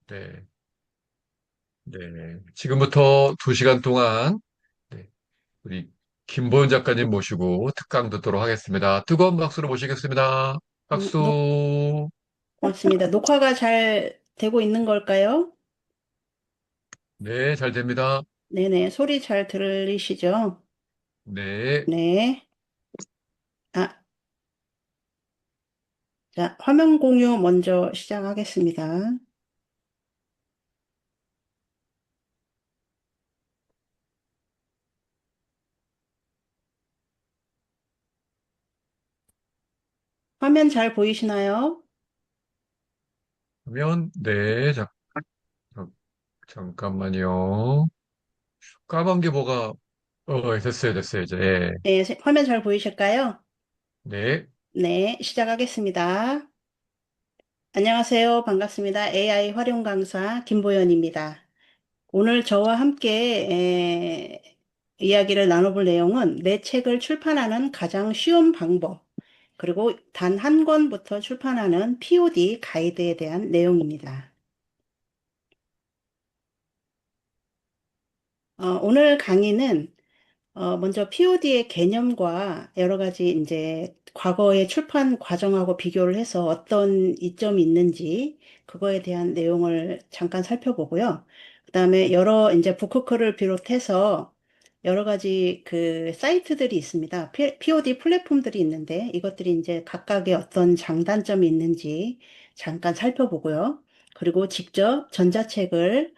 네, 네. 지금부터 2시간 동안 네, 우리 김보현 작가님 모시고 특강 듣도록 하겠습니다. 뜨거운 박수로 모시겠습니다. 음, 녹, 박수. 고맙습니다. 녹화가 잘 되고 있는 걸까요? 네, 잘 됩니다. 네네, 소리 잘 들리시죠? 네, 네. 아, 자, 화면 공유 먼저 시작하겠습니다. 화면 잘 보이시나요? 그러면 네, 잠- 잠깐만요. 까만 게 뭐가 됐어요, 됐어요, 이제. 예. 네, 화면 잘 보이실까요? 네, 네, 시작하겠습니다. 안녕하세요. 반갑습니다. AI 활용 강사 김보연입니다. 오늘 저와 함께 이야기를 나눠볼 내용은 내 책을 출판하는 가장 쉬운 방법, 그리고 단 한 권부터 출판하는 POD 가이드에 대한 내용입니다. 오늘 강의는 먼저 POD의 개념과 여러 가지 이제 과거의 출판 과정하고 비교를 해서 어떤 이점이 있는지 그거에 대한 내용을 잠깐 살펴보고요. 그다음에 여러 이제 북크크를 비롯해서 여러 가지 그 사이트들이 있습니다. POD 플랫폼들이 있는데 이것들이 이제 각각의 어떤 장단점이 있는지 잠깐 살펴보고요. 그리고 직접 전자책을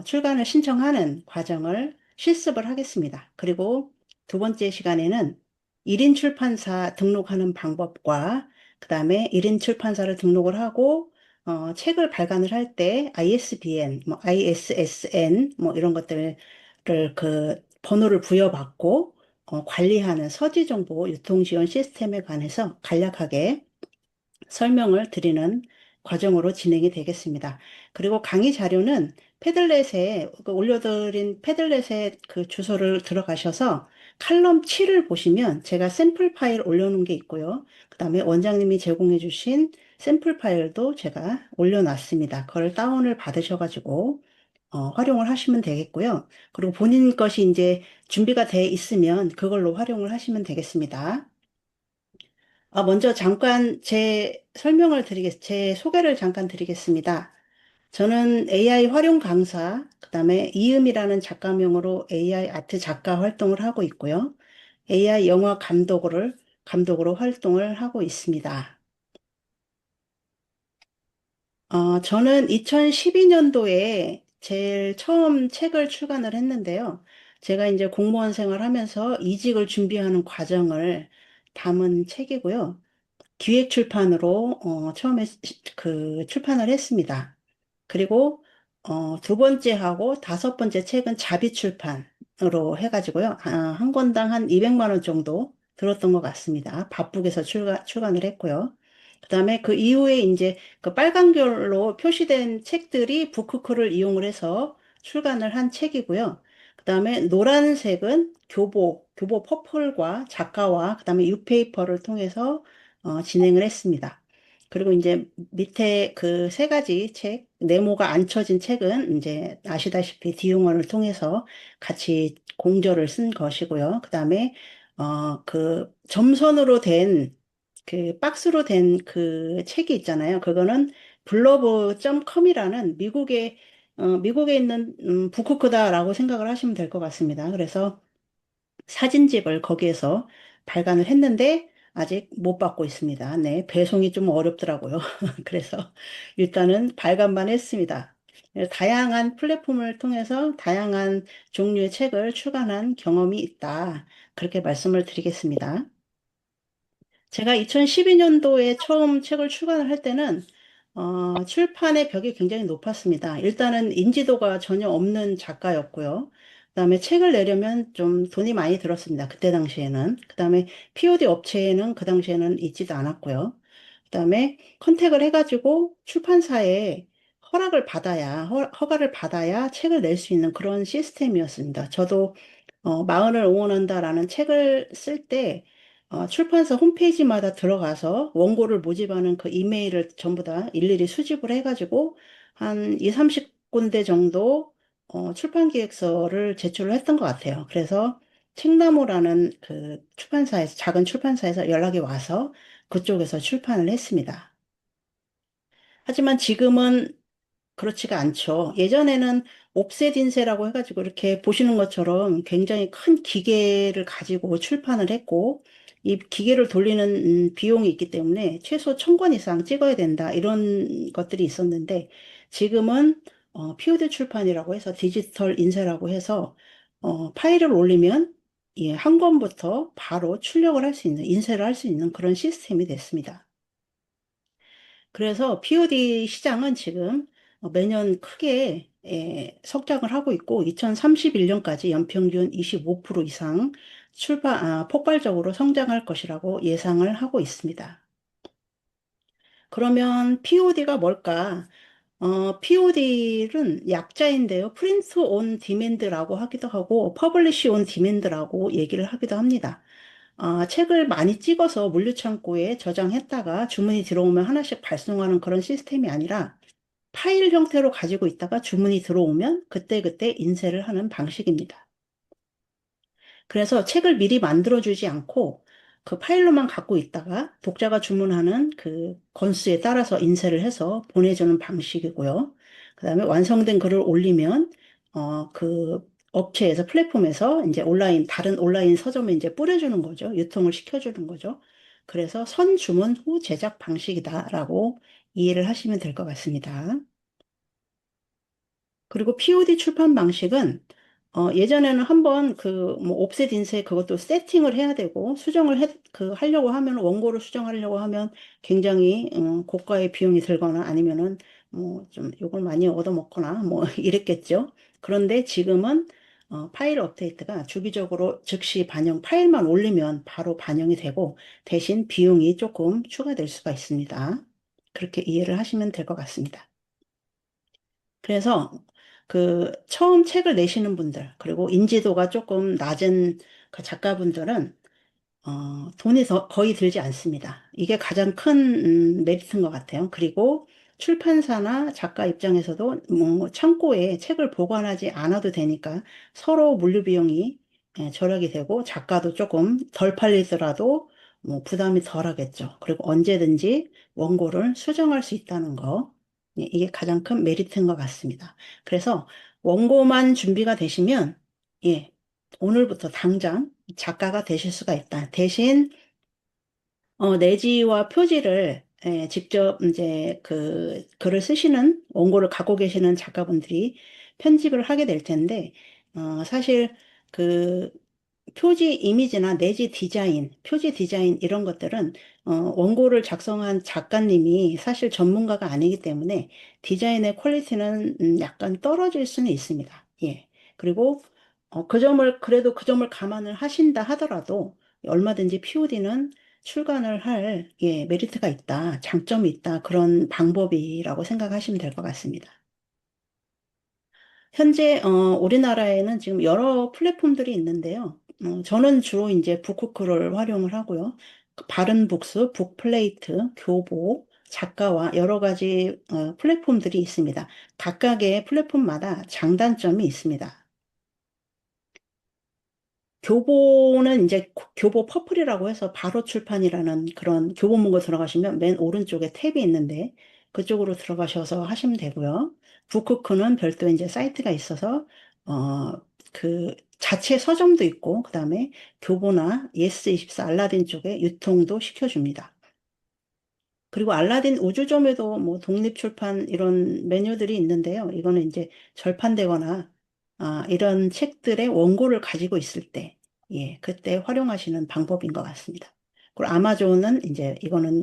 출간을 신청하는 과정을 실습을 하겠습니다. 그리고 두 번째 시간에는 1인 출판사 등록하는 방법과 그 다음에 1인 출판사를 등록을 하고 책을 발간을 할 때 ISBN, 뭐 ISSN 뭐 이런 것들을 그 번호를 부여받고 관리하는 서지정보 유통지원 시스템에 관해서 간략하게 설명을 드리는 과정으로 진행이 되겠습니다. 그리고 강의 자료는 패들렛에 올려드린 패들렛에 그 주소를 들어가셔서 칼럼 7을 보시면 제가 샘플 파일 올려놓은 게 있고요. 그 다음에 원장님이 제공해 주신 샘플 파일도 제가 올려놨습니다. 그걸 다운을 받으셔가지고 활용을 하시면 되겠고요. 그리고 본인 것이 이제 준비가 돼 있으면 그걸로 활용을 하시면 되겠습니다. 먼저 잠깐 제 소개를 잠깐 드리겠습니다. 저는 AI 활용 강사, 그다음에 이음이라는 작가명으로 AI 아트 작가 활동을 하고 있고요. AI 영화 감독으로 활동을 하고 있습니다. 저는 2012년도에 제일 처음 책을 출간을 했는데요. 제가 이제 공무원 생활하면서 이직을 준비하는 과정을 담은 책이고요. 기획 출판으로 처음에 그 출판을 했습니다. 그리고 두 번째 하고 다섯 번째 책은 자비 출판으로 해가지고요. 한 권당 한 200만 원 정도 들었던 것 같습니다. 바쁘게서 출간을 했고요. 그다음에 그 이후에 이제 그 빨간결로 표시된 책들이 북크크를 이용을 해서 출간을 한 책이고요. 그다음에 노란색은 교보 퍼플과 작가와 그다음에 유페이퍼를 통해서 진행을 했습니다. 그리고 이제 밑에 그 세 가지 책, 네모가 안 쳐진 책은 이제 아시다시피 디용어를 통해서 같이 공저를 쓴 것이고요. 그다음에 그 점선으로 된 그 박스로 된 그 책이 있잖아요. 그거는 블러브.com이라는 미국에 있는 북크크다라고 생각을 하시면 될 것 같습니다. 그래서 사진집을 거기에서 발간을 했는데 아직 못 받고 있습니다. 네, 배송이 좀 어렵더라고요. 그래서 일단은 발간만 했습니다. 다양한 플랫폼을 통해서 다양한 종류의 책을 출간한 경험이 있다. 그렇게 말씀을 드리겠습니다. 제가 2012년도에 처음 책을 출간을 할 때는 출판의 벽이 굉장히 높았습니다. 일단은 인지도가 전혀 없는 작가였고요. 그다음에 책을 내려면 좀 돈이 많이 들었습니다. 그때 당시에는. 그다음에 POD 업체에는 그 당시에는 있지도 않았고요. 그다음에 컨택을 해가지고 출판사에 허가를 받아야 책을 낼 수 있는 그런 시스템이었습니다. 저도 마흔을 응원한다라는 책을 쓸 때 출판사 홈페이지마다 들어가서 원고를 모집하는 그 이메일을 전부 다 일일이 수집을 해가지고 한 2, 30군데 정도 출판 기획서를 제출을 했던 것 같아요. 그래서 책나무라는 그 출판사에서, 작은 출판사에서 연락이 와서 그쪽에서 출판을 했습니다. 하지만 지금은 그렇지가 않죠. 예전에는 옵셋 인쇄라고 해가지고 이렇게 보시는 것처럼 굉장히 큰 기계를 가지고 출판을 했고, 이 기계를 돌리는 비용이 있기 때문에 최소 1000권 이상 찍어야 된다, 이런 것들이 있었는데, 지금은 POD 출판이라고 해서 디지털 인쇄라고 해서 파일을 올리면 예, 한 권부터 바로 출력을 할 수 있는, 인쇄를 할 수 있는 그런 시스템이 됐습니다. 그래서 POD 시장은 지금 매년 크게 성장을 하고 있고 2031년까지 연평균 25% 이상 폭발적으로 성장할 것이라고 예상을 하고 있습니다. 그러면 POD가 뭘까? POD는 약자인데요. Print on Demand라고 하기도 하고 Publish on Demand라고 얘기를 하기도 합니다. 책을 많이 찍어서 물류창고에 저장했다가 주문이 들어오면 하나씩 발송하는 그런 시스템이 아니라 파일 형태로 가지고 있다가 주문이 들어오면 그때그때 인쇄를 하는 방식입니다. 그래서 책을 미리 만들어주지 않고 그 파일로만 갖고 있다가 독자가 주문하는 그 건수에 따라서 인쇄를 해서 보내주는 방식이고요. 그 다음에 완성된 글을 올리면, 그 업체에서, 플랫폼에서 이제 다른 온라인 서점에 이제 뿌려주는 거죠. 유통을 시켜주는 거죠. 그래서 선주문 후 제작 방식이다라고 이해를 하시면 될 것 같습니다. 그리고 POD 출판 방식은 예전에는 한번 그 뭐 옵셋 인쇄 그것도 세팅을 해야 되고 하려고 하면 원고를 수정하려고 하면 굉장히 고가의 비용이 들거나 아니면은 뭐 좀 요걸 많이 얻어먹거나 뭐 이랬겠죠. 그런데 지금은 파일 업데이트가 주기적으로 즉시 반영 파일만 올리면 바로 반영이 되고 대신 비용이 조금 추가될 수가 있습니다. 그렇게 이해를 하시면 될 것 같습니다. 그래서 그 처음 책을 내시는 분들, 그리고 인지도가 조금 낮은 그 작가분들은 돈이 거의 들지 않습니다. 이게 가장 큰 메리트인 것 같아요. 그리고 출판사나 작가 입장에서도 뭐 창고에 책을 보관하지 않아도 되니까 서로 물류 비용이 절약이 되고 작가도 조금 덜 팔리더라도 뭐 부담이 덜 하겠죠. 그리고 언제든지 원고를 수정할 수 있다는 거. 예, 이게 가장 큰 메리트인 것 같습니다. 그래서 원고만 준비가 되시면 예, 오늘부터 당장 작가가 되실 수가 있다. 대신 내지와 표지를 직접 이제 그 글을 쓰시는 원고를 갖고 계시는 작가분들이 편집을 하게 될 텐데 사실 그 표지 이미지나 내지 디자인, 표지 디자인 이런 것들은 원고를 작성한 작가님이 사실 전문가가 아니기 때문에 디자인의 퀄리티는 약간 떨어질 수는 있습니다. 예. 그리고 그래도 그 점을 감안을 하신다 하더라도 얼마든지 POD는 출간을 할 예, 메리트가 있다, 장점이 있다, 그런 방법이라고 생각하시면 될 것 같습니다. 현재 우리나라에는 지금 여러 플랫폼들이 있는데요. 저는 주로 이제 북쿠크를 활용을 하고요. 그 바른북스, 북플레이트, 교보, 작가와 여러 가지 플랫폼들이 있습니다. 각각의 플랫폼마다 장단점이 있습니다. 교보는 이제 교보 퍼플이라고 해서 바로 출판이라는 그런 교보 문고 들어가시면 맨 오른쪽에 탭이 있는데 그쪽으로 들어가셔서 하시면 되고요. 북크크는 별도 이제 사이트가 있어서 그 자체 서점도 있고 그다음에 교보나 예스24 알라딘 쪽에 유통도 시켜줍니다. 그리고 알라딘 우주점에도 뭐 독립출판 이런 메뉴들이 있는데요. 이거는 이제 절판되거나 이런 책들의 원고를 가지고 있을 때, 예, 그때 활용하시는 방법인 것 같습니다. 그리고 아마존은 이제 이거는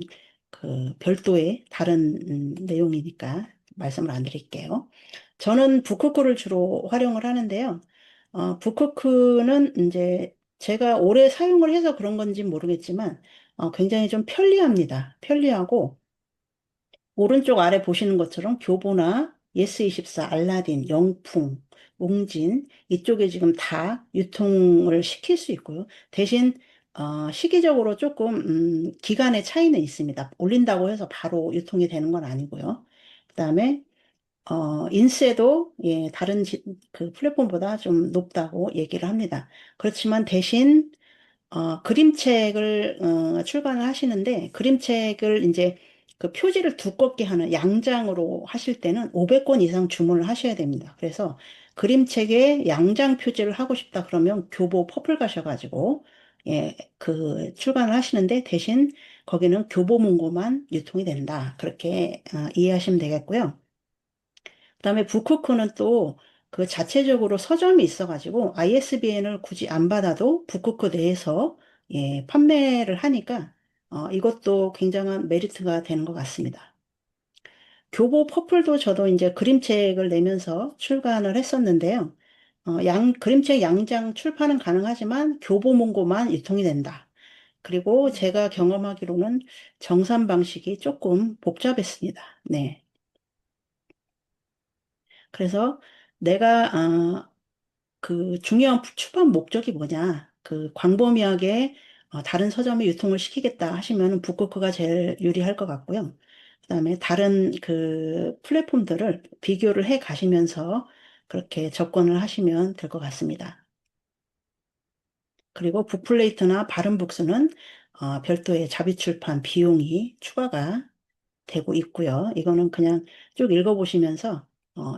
그 별도의 다른 내용이니까 말씀을 안 드릴게요. 저는 북쿠크를 주로 활용을 하는데요. 북쿠크는 이제 제가 오래 사용을 해서 그런 건지 모르겠지만 굉장히 좀 편리합니다. 편리하고 오른쪽 아래 보시는 것처럼 교보나 예스24, 알라딘, 영풍, 웅진 이쪽에 지금 다 유통을 시킬 수 있고요. 대신 시기적으로 조금 기간의 차이는 있습니다. 올린다고 해서 바로 유통이 되는 건 아니고요. 그다음에 인쇄도 예, 다른 그 플랫폼보다 좀 높다고 얘기를 합니다. 그렇지만 대신 그림책을 출간을 하시는데 그림책을 이제 그 표지를 두껍게 하는 양장으로 하실 때는 500권 이상 주문을 하셔야 됩니다. 그래서 그림책에 양장 표지를 하고 싶다 그러면 교보 퍼플 가셔가지고 예, 그 출간을 하시는데 대신 거기는 교보 문고만 유통이 된다. 그렇게 이해하시면 되겠고요. 그다음에 북쿠크는 또 그 자체적으로 서점이 있어가지고 ISBN을 굳이 안 받아도 북쿠크 내에서 예, 판매를 하니까 이것도 굉장한 메리트가 되는 것 같습니다. 교보 퍼플도 저도 이제 그림책을 내면서 출간을 했었는데요. 그림책 양장 출판은 가능하지만 교보 문고만 유통이 된다. 그리고 제가 경험하기로는 정산 방식이 조금 복잡했습니다. 네. 그래서 내가 그 중요한 출판 목적이 뭐냐? 그 광범위하게 다른 서점에 유통을 시키겠다 하시면 북쿠크가 제일 유리할 것 같고요. 그다음에 다른 그 플랫폼들을 비교를 해 가시면서 그렇게 접근을 하시면 될 것 같습니다. 그리고 북플레이트나 바른북스는 별도의 자비 출판 비용이 추가가 되고 있고요. 이거는 그냥 쭉 읽어보시면서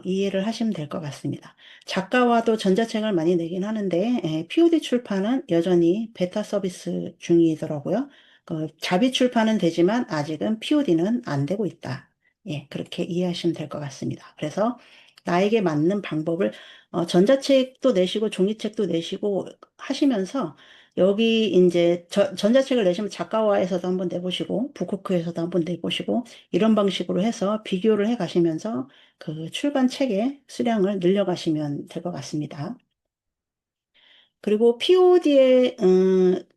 이해를 하시면 될 것 같습니다. 작가와도 전자책을 많이 내긴 하는데 POD 출판은 여전히 베타 서비스 중이더라고요. 자비 출판은 되지만 아직은 POD는 안 되고 있다. 예, 그렇게 이해하시면 될 것 같습니다. 그래서 나에게 맞는 방법을 전자책도 내시고 종이책도 내시고 하시면서 여기 이제 전자책을 내시면 작가와에서도 한번 내보시고 북쿠크에서도 한번 내보시고 이런 방식으로 해서 비교를 해 가시면서 그 출간 책의 수량을 늘려가시면 될 것 같습니다. 그리고 POD의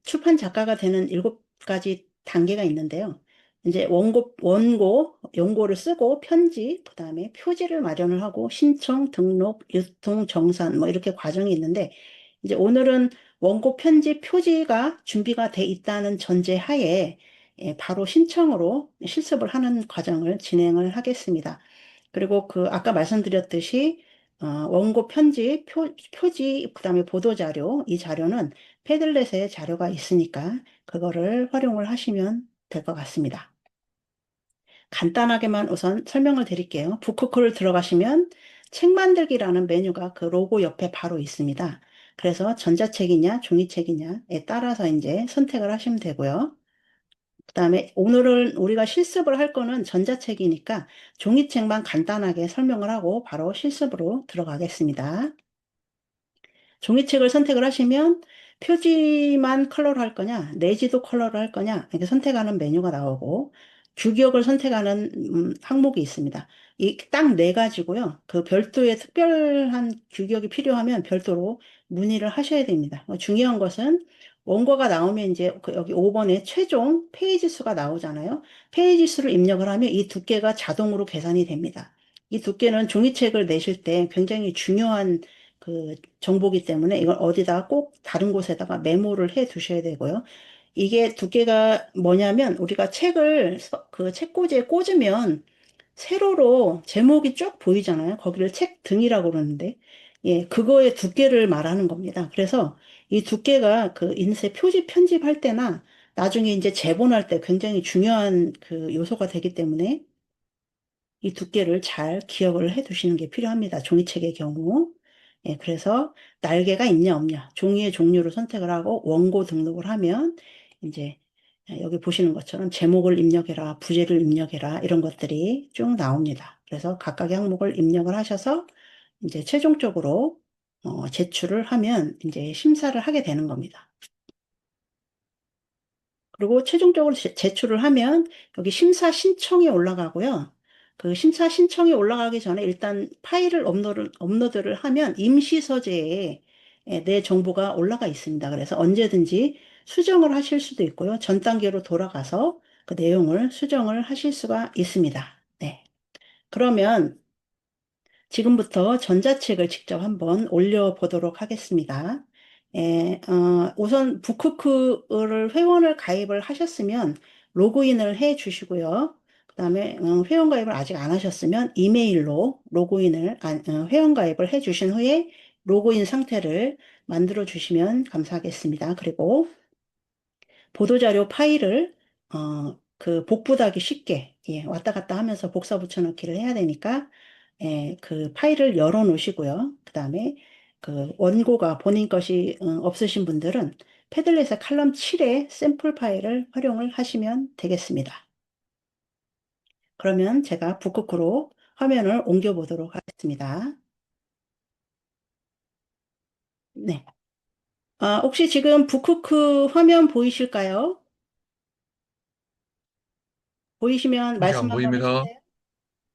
출판 작가가 되는 7가지 단계가 있는데요. 이제 원고를 쓰고 편집, 그다음에 표지를 마련을 하고 신청, 등록, 유통, 정산 뭐 이렇게 과정이 있는데 이제 오늘은 원고 편집 표지가 준비가 돼 있다는 전제하에 바로 신청으로 실습을 하는 과정을 진행을 하겠습니다. 그리고 그 아까 말씀드렸듯이 원고 편집, 표지, 그다음에 보도자료, 이 자료는 패들렛에 자료가 있으니까 그거를 활용을 하시면 될 것 같습니다. 간단하게만 우선 설명을 드릴게요. 북쿠크를 들어가시면 책 만들기라는 메뉴가 그 로고 옆에 바로 있습니다. 그래서 전자책이냐 종이책이냐에 따라서 이제 선택을 하시면 되고요. 그다음에 오늘은 우리가 실습을 할 거는 전자책이니까 종이책만 간단하게 설명을 하고 바로 실습으로 들어가겠습니다. 종이책을 선택을 하시면 표지만 컬러로 할 거냐, 내지도 컬러로 할 거냐, 이렇게 선택하는 메뉴가 나오고, 규격을 선택하는 항목이 있습니다. 이 딱 네 가지고요. 그 별도의 특별한 규격이 필요하면 별도로 문의를 하셔야 됩니다. 중요한 것은 원고가 나오면 이제 여기 5번에 최종 페이지 수가 나오잖아요. 페이지 수를 입력을 하면 이 두께가 자동으로 계산이 됩니다. 이 두께는 종이책을 내실 때 굉장히 중요한 그 정보기 때문에 이걸 어디다가 꼭 다른 곳에다가 메모를 해 두셔야 되고요. 이게 두께가 뭐냐면 우리가 책을 그 책꽂이에 꽂으면 세로로 제목이 쭉 보이잖아요. 거기를 책 등이라고 그러는데 예, 그거의 두께를 말하는 겁니다. 그래서 이 두께가 그 인쇄 표지 편집할 때나 나중에 이제 제본할 때 굉장히 중요한 그 요소가 되기 때문에 이 두께를 잘 기억을 해 두시는 게 필요합니다. 종이책의 경우. 예, 그래서 날개가 있냐 없냐 종이의 종류를 선택을 하고 원고 등록을 하면 이제 여기 보시는 것처럼 제목을 입력해라, 부제를 입력해라 이런 것들이 쭉 나옵니다. 그래서 각각의 항목을 입력을 하셔서 이제 최종적으로 제출을 하면 이제 심사를 하게 되는 겁니다. 그리고 최종적으로 제출을 하면 여기 심사 신청이 올라가고요. 그 심사 신청이 올라가기 전에 일단 파일을 업로드를 하면 임시 서재에 내 정보가 올라가 있습니다. 그래서 언제든지 수정을 하실 수도 있고요. 전 단계로 돌아가서 그 내용을 수정을 하실 수가 있습니다. 네. 그러면 지금부터 전자책을 직접 한번 올려보도록 하겠습니다. 우선 북쿠크를 회원을 가입을 하셨으면 로그인을 해 주시고요. 그다음에 회원가입을 아직 안 하셨으면 이메일로 회원가입을 해주신 후에 로그인 상태를 만들어 주시면 감사하겠습니다. 그리고 보도자료 파일을 그 복붙하기 쉽게 왔다 갔다 하면서 복사 붙여넣기를 해야 되니까 그 파일을 열어 놓으시고요. 그다음에 그 원고가 본인 것이 없으신 분들은 패들렛의 칼럼 7의 샘플 파일을 활용을 하시면 되겠습니다. 그러면 제가 북크크로 화면을 옮겨 보도록 하겠습니다. 네. 혹시 지금 북크크 화면 보이실까요? 보이시면 아직 안 말씀 한번 보입니다. 해주세요.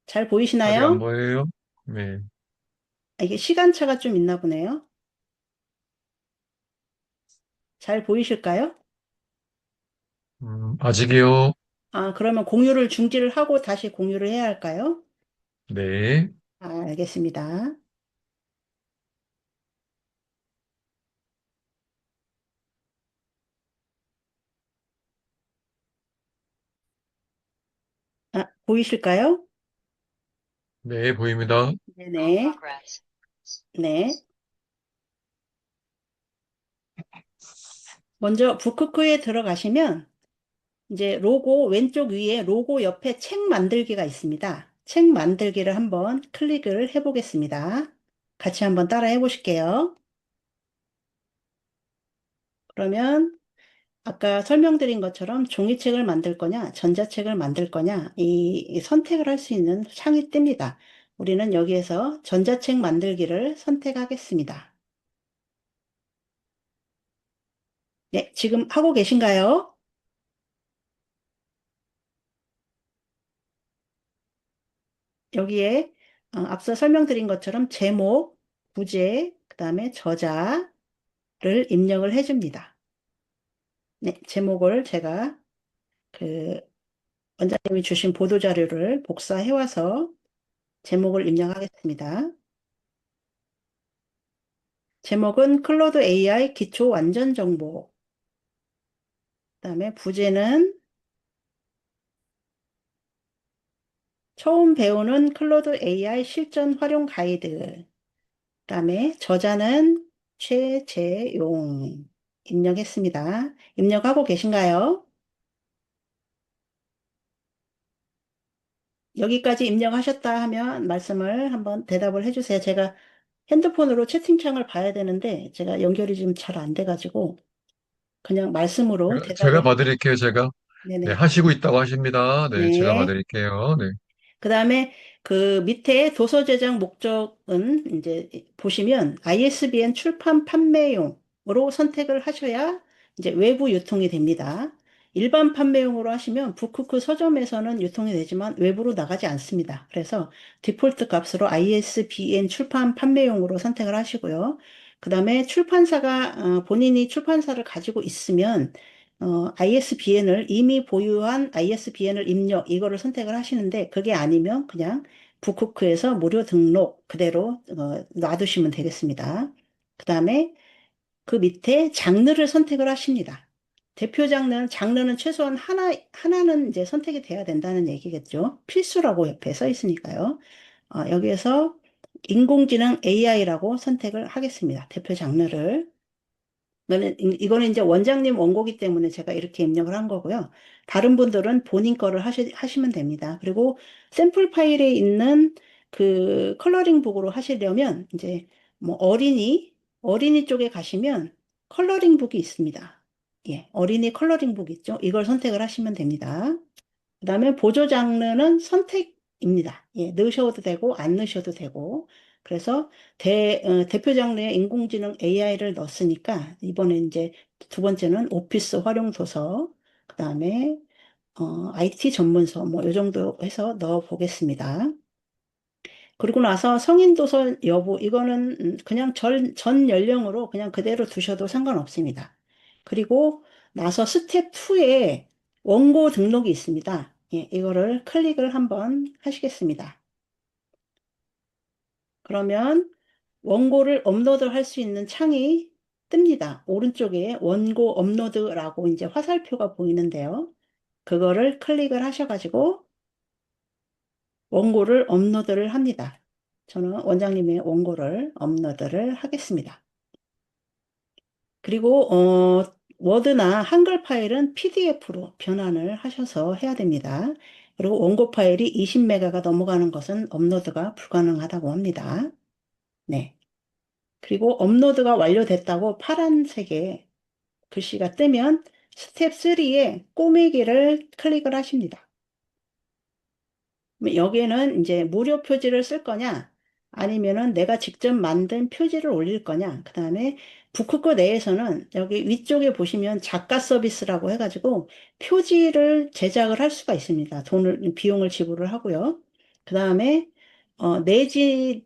잘 아직 안 보이시나요? 보여요? 네. 이게 시간차가 좀 있나 보네요. 잘 보이실까요? 아직이요. 그러면 공유를 중지를 하고 다시 공유를 해야 할까요? 네. 알겠습니다. 보이실까요? 네, 보입니다. 네네. 네. 먼저 북크크에 들어가시면 이제 로고 왼쪽 위에 로고 옆에 책 만들기가 있습니다. 책 만들기를 한번 클릭을 해보겠습니다. 같이 한번 따라 해보실게요. 그러면 아까 설명드린 것처럼 종이책을 만들 거냐, 전자책을 만들 거냐, 이 선택을 할 수 있는 창이 뜹니다. 우리는 여기에서 전자책 만들기를 선택하겠습니다. 네, 지금 하고 계신가요? 여기에 앞서 설명드린 것처럼 제목, 부제, 그 다음에 저자를 입력을 해줍니다. 네, 제목을 제가 그 원장님이 주신 보도자료를 복사해와서 제목을 입력하겠습니다. 제목은 클로드 AI 기초 완전 정보. 그다음에 부제는 처음 배우는 클로드 AI 실전 활용 가이드. 그다음에 저자는 최재용. 입력했습니다. 입력하고 계신가요? 여기까지 입력하셨다 하면 말씀을 한번 대답을 해주세요. 제가 핸드폰으로 채팅창을 봐야 되는데 제가 연결이 지금 잘 안 돼가지고 그냥 말씀으로 제가 대답을 봐드릴게요, 제가. 네, 네네. 하시고 있다고 하십니다. 네, 제가 네. 봐드릴게요. 네. 그 다음에 그 밑에 도서 제작 목적은 이제 보시면 ISBN 출판 판매용으로 선택을 하셔야 이제 외부 유통이 됩니다. 일반 판매용으로 하시면 북크크 서점에서는 유통이 되지만 외부로 나가지 않습니다. 그래서 디폴트 값으로 ISBN 출판 판매용으로 선택을 하시고요. 그 다음에 출판사가 본인이 출판사를 가지고 있으면 ISBN을 이미 보유한 ISBN을 입력 이거를 선택을 하시는데 그게 아니면 그냥 북쿠크에서 무료 등록 그대로 놔두시면 되겠습니다. 그 다음에 그 밑에 장르를 선택을 하십니다. 대표 장르는 최소한 하나는 이제 선택이 돼야 된다는 얘기겠죠. 필수라고 옆에 써 있으니까요. 여기에서 인공지능 AI라고 선택을 하겠습니다. 대표 장르를. 이거는 이제 원장님 원고기 때문에 제가 이렇게 입력을 한 거고요. 다른 분들은 본인 거를 하시면 됩니다. 그리고 샘플 파일에 있는 그 컬러링 북으로 하시려면 이제 뭐 어린이 쪽에 가시면 컬러링 북이 있습니다. 예, 어린이 컬러링 북 있죠? 이걸 선택을 하시면 됩니다. 그다음에 보조 장르는 선택입니다. 예, 넣으셔도 되고 안 넣으셔도 되고. 그래서 대표 장르의 인공지능 AI를 넣었으니까 이번에 이제 두 번째는 오피스 활용 도서, 그다음에 IT 전문서 뭐 이 정도 해서 넣어 보겠습니다. 그리고 나서 성인 도서 여부 이거는 그냥 전 연령으로 그냥 그대로 두셔도 상관없습니다. 그리고 나서 스텝 2에 원고 등록이 있습니다. 예, 이거를 클릭을 한번 하시겠습니다. 그러면 원고를 업로드 할 수 있는 창이 뜹니다. 오른쪽에 원고 업로드라고 이제 화살표가 보이는데요. 그거를 클릭을 하셔가지고 원고를 업로드를 합니다. 저는 원장님의 원고를 업로드를 하겠습니다. 그리고 워드나 한글 파일은 PDF로 변환을 하셔서 해야 됩니다. 그리고 원고 파일이 20메가가 넘어가는 것은 업로드가 불가능하다고 합니다. 네. 그리고 업로드가 완료됐다고 파란색의 글씨가 뜨면 스텝 3에 꼬매기를 클릭을 하십니다. 여기에는 이제 무료 표지를 쓸 거냐, 아니면은 내가 직접 만든 표지를 올릴 거냐, 그 다음에 북크크 내에서는 여기 위쪽에 보시면 작가 서비스라고 해가지고 표지를 제작을 할 수가 있습니다. 비용을 지불을 하고요. 그 다음에 내지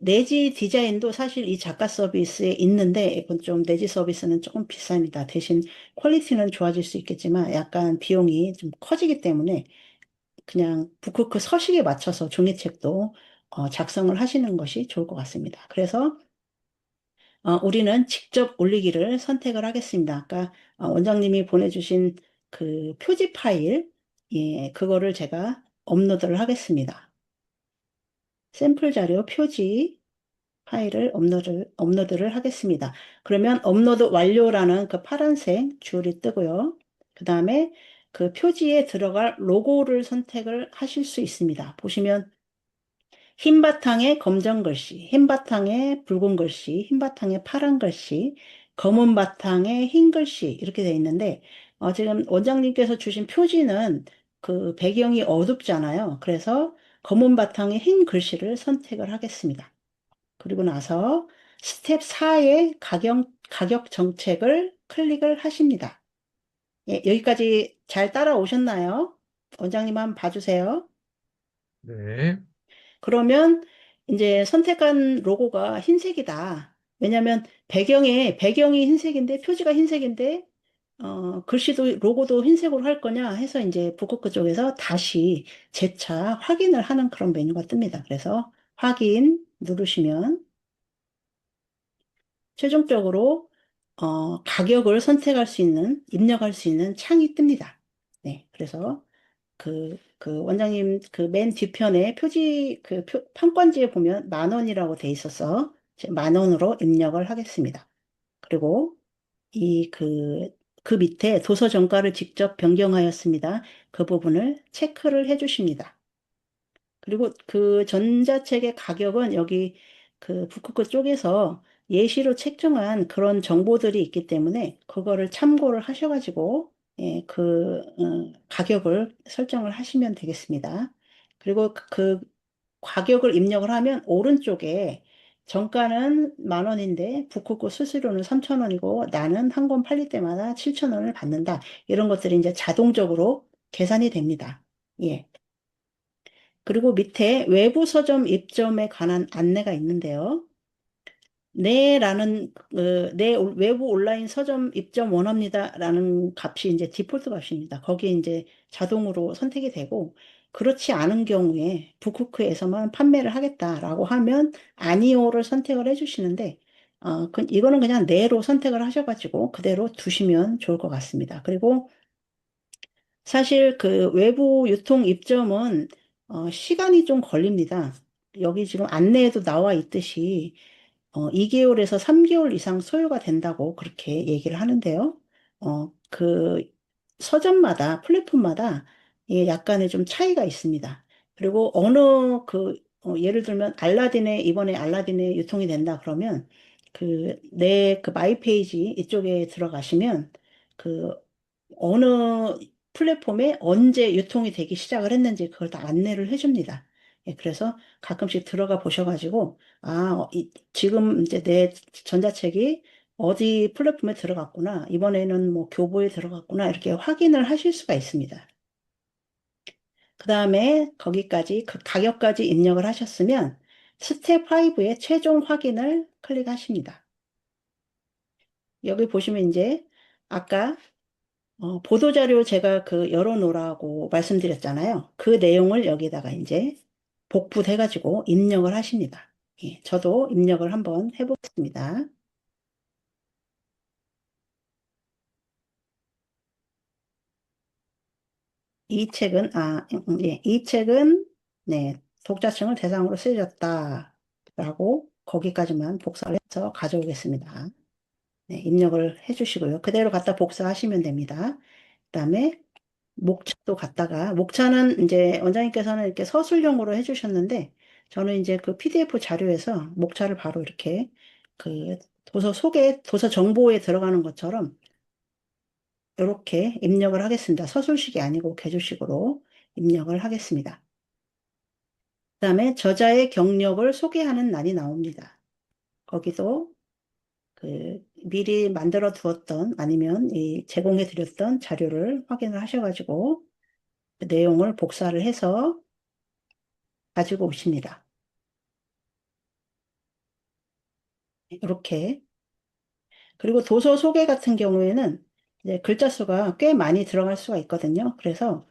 디자인도 사실 이 작가 서비스에 있는데, 이건 좀 내지 서비스는 조금 비쌉니다. 대신 퀄리티는 좋아질 수 있겠지만 약간 비용이 좀 커지기 때문에 그냥 북크크 서식에 맞춰서 종이책도 작성을 하시는 것이 좋을 것 같습니다. 그래서 우리는 직접 올리기를 선택을 하겠습니다. 아까 원장님이 보내주신 그 표지 파일, 예, 그거를 제가 업로드를 하겠습니다. 샘플 자료 표지 파일을 업로드를 하겠습니다. 그러면 업로드 완료라는 그 파란색 줄이 뜨고요. 그 다음에 그 표지에 들어갈 로고를 선택을 하실 수 있습니다. 보시면 흰 바탕에 검정 글씨, 흰 바탕에 붉은 글씨, 흰 바탕에 파란 글씨, 검은 바탕에 흰 글씨 이렇게 되어 있는데 지금 원장님께서 주신 표지는 그 배경이 어둡잖아요. 그래서 검은 바탕에 흰 글씨를 선택을 하겠습니다. 그리고 나서 스텝 4의 가격 정책을 클릭을 하십니다. 예, 여기까지 잘 따라오셨나요? 원장님 한번 봐주세요. 네. 그러면 이제 선택한 로고가 흰색이다. 왜냐하면 배경이 흰색인데 표지가 흰색인데 글씨도 로고도 흰색으로 할 거냐 해서 이제 북크크 쪽에서 다시 재차 확인을 하는 그런 메뉴가 뜹니다. 그래서 확인 누르시면 최종적으로 가격을 선택할 수 있는 입력할 수 있는 창이 뜹니다. 네, 그래서 그 원장님 그 맨 뒤편에 판권지에 보면 10,000원이라고 돼 있어서 10,000원으로 입력을 하겠습니다. 그리고 그 밑에 도서 정가를 직접 변경하였습니다. 그 부분을 체크를 해 주십니다. 그리고 그 전자책의 가격은 여기 그 북크크 쪽에서 예시로 책정한 그런 정보들이 있기 때문에 그거를 참고를 하셔가지고 예, 가격을 설정을 하시면 되겠습니다. 그리고 그 가격을 입력을 하면 오른쪽에 정가는 10,000원인데 북크크 수수료는 3,000원이고 나는 한 권 팔릴 때마다 7,000원을 받는다. 이런 것들이 이제 자동적으로 계산이 됩니다. 예. 그리고 밑에 외부 서점 입점에 관한 안내가 있는데요. 외부 온라인 서점 입점 원합니다라는 값이 이제 디폴트 값입니다. 거기에 이제 자동으로 선택이 되고, 그렇지 않은 경우에 북쿠크에서만 판매를 하겠다라고 하면 아니오를 선택을 해주시는데, 이거는 그냥 네로 선택을 하셔가지고 그대로 두시면 좋을 것 같습니다. 그리고 사실 그 외부 유통 입점은 시간이 좀 걸립니다. 여기 지금 안내에도 나와 있듯이 2개월에서 3개월 이상 소요가 된다고 그렇게 얘기를 하는데요. 그 서점마다 플랫폼마다 약간의 좀 차이가 있습니다. 그리고 예를 들면 이번에 알라딘에 유통이 된다 그러면 그 마이 페이지 이쪽에 들어가시면 그 어느 플랫폼에 언제 유통이 되기 시작을 했는지 그걸 다 안내를 해줍니다. 예, 그래서 가끔씩 들어가 보셔가지고, 지금 이제 내 전자책이 어디 플랫폼에 들어갔구나, 이번에는 뭐 교보에 들어갔구나, 이렇게 확인을 하실 수가 있습니다. 그 다음에 그 가격까지 입력을 하셨으면 스텝 5의 최종 확인을 클릭하십니다. 여기 보시면 이제 아까 보도자료 제가 열어놓으라고 말씀드렸잖아요. 그 내용을 여기다가 이제 복붙해가지고 입력을 하십니다. 예, 저도 입력을 한번 해보겠습니다. 이 책은, 예, 이 책은, 네, 독자층을 대상으로 쓰여졌다라고 거기까지만 복사를 해서 가져오겠습니다. 네, 입력을 해주시고요. 그대로 갖다 복사하시면 됩니다. 그다음에 목차도 갖다가 목차는 이제 원장님께서는 이렇게 서술형으로 해주셨는데 저는 이제 그 PDF 자료에서 목차를 바로 이렇게 그 도서 속에 도서 정보에 들어가는 것처럼 이렇게 입력을 하겠습니다. 서술식이 아니고 개조식으로 입력을 하겠습니다. 그다음에 저자의 경력을 소개하는欄이 나옵니다. 거기도 그 미리 만들어 두었던 아니면 이 제공해 드렸던 자료를 확인을 하셔가지고 그 내용을 복사를 해서 가지고 오십니다. 이렇게. 그리고 도서 소개 같은 경우에는 이제 글자 수가 꽤 많이 들어갈 수가 있거든요. 그래서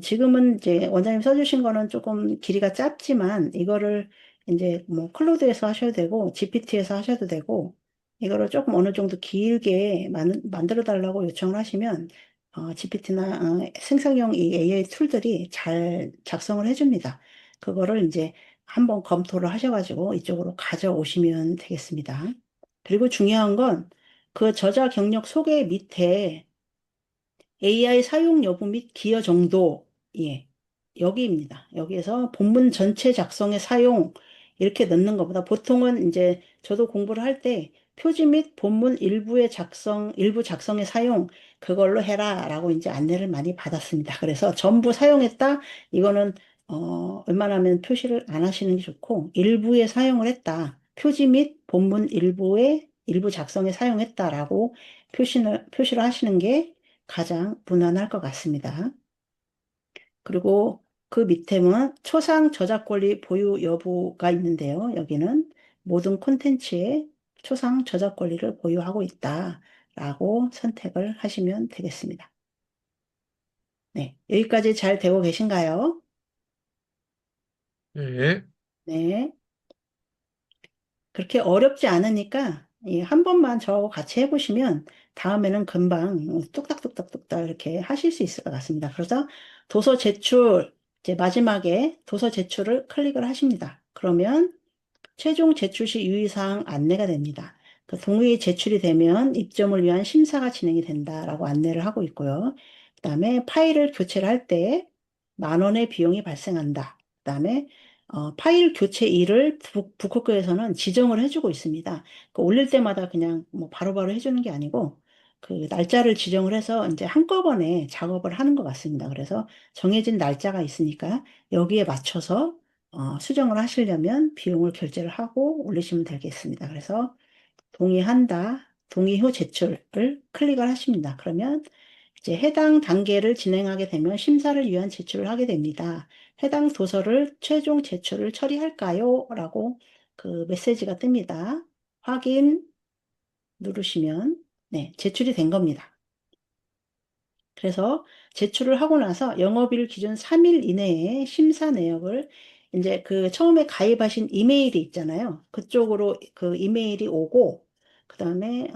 지금은 이제 원장님 써주신 거는 조금 길이가 짧지만 이거를 이제 뭐 클로드에서 하셔도 되고 GPT에서 하셔도 되고 이거를 조금 어느 정도 길게 만들어 달라고 요청을 하시면 GPT나 생성형 이 AI 툴들이 잘 작성을 해줍니다. 그거를 이제 한번 검토를 하셔가지고 이쪽으로 가져오시면 되겠습니다. 그리고 중요한 건 그 저자 경력 소개 밑에 AI 사용 여부 및 기여 정도, 예, 여기입니다. 여기에서 본문 전체 작성에 사용, 이렇게 넣는 것보다 보통은 이제 저도 공부를 할 때 표지 및 본문 일부 작성에 사용, 그걸로 해라 라고 이제 안내를 많이 받았습니다. 그래서 전부 사용했다, 이거는, 웬만하면 표시를 안 하시는 게 좋고, 일부에 사용을 했다, 표지 및 본문 일부 작성에 사용했다라고 표시를 하시는 게 가장 무난할 것 같습니다. 그리고 그 밑에는 초상 저작권리 보유 여부가 있는데요. 여기는 모든 콘텐츠에 초상 저작권리를 보유하고 있다라고 선택을 하시면 되겠습니다. 네, 여기까지 잘 되고 계신가요? 예, 네, 그렇게 어렵지 않으니까 한 번만 저하고 같이 해보시면 다음에는 금방 뚝딱뚝딱뚝딱 이렇게 하실 수 있을 것 같습니다. 그래서 도서 제출, 이제 마지막에 도서 제출을 클릭을 하십니다. 그러면 최종 제출 시 유의사항 안내가 됩니다. 그 동의 제출이 되면 입점을 위한 심사가 진행이 된다라고 안내를 하고 있고요. 그다음에 파일을 교체를 할 때 10,000원의 비용이 발생한다. 그다음에 파일 교체일을 북크크에서는 지정을 해주고 있습니다. 그 올릴 때마다 그냥 뭐 바로바로 해주는 게 아니고 그 날짜를 지정을 해서 이제 한꺼번에 작업을 하는 것 같습니다. 그래서 정해진 날짜가 있으니까 여기에 맞춰서 수정을 하시려면 비용을 결제를 하고 올리시면 되겠습니다. 그래서 동의한다, 동의 후 제출을 클릭을 하십니다. 그러면 이제 해당 단계를 진행하게 되면 심사를 위한 제출을 하게 됩니다. 해당 도서를 최종 제출을 처리할까요? 라고 그 메시지가 뜹니다. 확인 누르시면 네, 제출이 된 겁니다. 그래서 제출을 하고 나서 영업일 기준 3일 이내에 심사 내역을 이제 그 처음에 가입하신 이메일이 있잖아요. 그쪽으로 그 이메일이 오고, 그 다음에,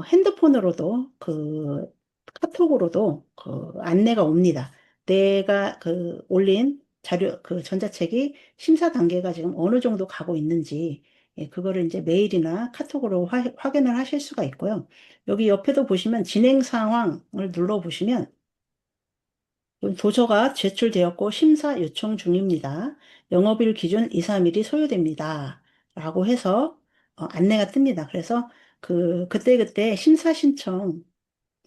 핸드폰으로도 그 카톡으로도 그 안내가 옵니다. 내가 그 올린 자료, 그 전자책이 심사 단계가 지금 어느 정도 가고 있는지, 예, 그거를 이제 메일이나 카톡으로 확인을 하실 수가 있고요. 여기 옆에도 보시면 진행 상황을 눌러보시면 도서가 제출되었고 심사 요청 중입니다. 영업일 기준 2, 3일이 소요됩니다. 라고 해서 안내가 뜹니다. 그래서 그때그때 심사 신청,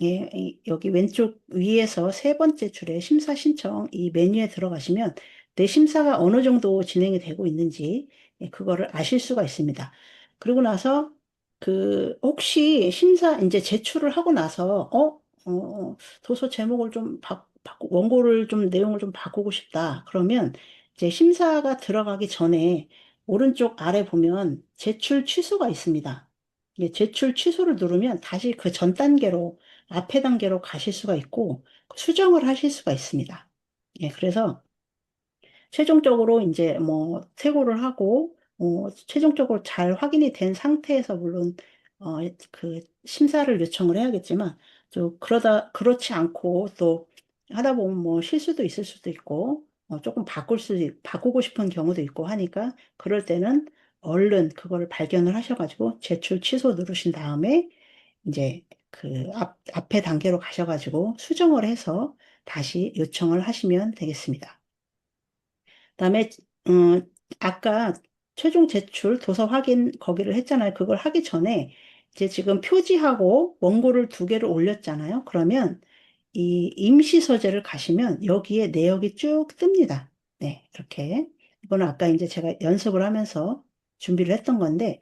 예, 여기 왼쪽 위에서 세 번째 줄에 심사 신청 이 메뉴에 들어가시면 내 심사가 어느 정도 진행이 되고 있는지 예, 그거를 아실 수가 있습니다. 그리고 나서 혹시 심사 이제 제출을 하고 나서 도서 제목을 좀 원고를 좀 내용을 좀 바꾸고 싶다. 그러면 이제 심사가 들어가기 전에 오른쪽 아래 보면 제출 취소가 있습니다. 예, 제출 취소를 누르면 다시 그 전 단계로 앞에 단계로 가실 수가 있고 수정을 하실 수가 있습니다. 예, 그래서 최종적으로 이제 뭐 퇴고를 하고 최종적으로 잘 확인이 된 상태에서 물론 그 심사를 요청을 해야겠지만 또 그러다 그렇지 않고 또 하다 보면 뭐 실수도 있을 수도 있고 조금 바꾸고 싶은 경우도 있고 하니까 그럴 때는 얼른 그걸 발견을 하셔가지고 제출 취소 누르신 다음에 이제 그 앞에 단계로 가셔가지고 수정을 해서 다시 요청을 하시면 되겠습니다. 그다음에 아까 최종 제출 도서 확인 거기를 했잖아요. 그걸 하기 전에 이제 지금 표지하고 원고를 두 개를 올렸잖아요. 그러면 이 임시 서재를 가시면 여기에 내역이 쭉 뜹니다. 네, 이렇게. 이거는 아까 이제 제가 연습을 하면서 준비를 했던 건데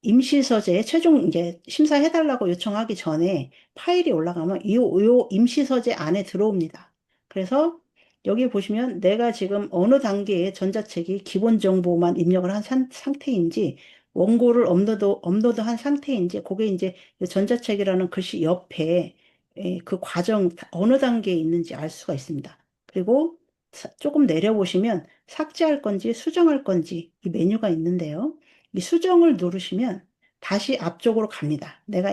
임시서재 최종 이제 심사해달라고 요청하기 전에 파일이 올라가면 요 임시서재 안에 들어옵니다. 그래서 여기 보시면 내가 지금 어느 단계의 전자책이 기본 정보만 입력을 한 상태인지 원고를 업로드한 상태인지 그게 이제 이 전자책이라는 글씨 옆에 그 과정 어느 단계에 있는지 알 수가 있습니다. 그리고 조금 내려보시면 삭제할 건지 수정할 건지 이 메뉴가 있는데요. 이 수정을 누르시면 다시 앞쪽으로 갑니다. 내가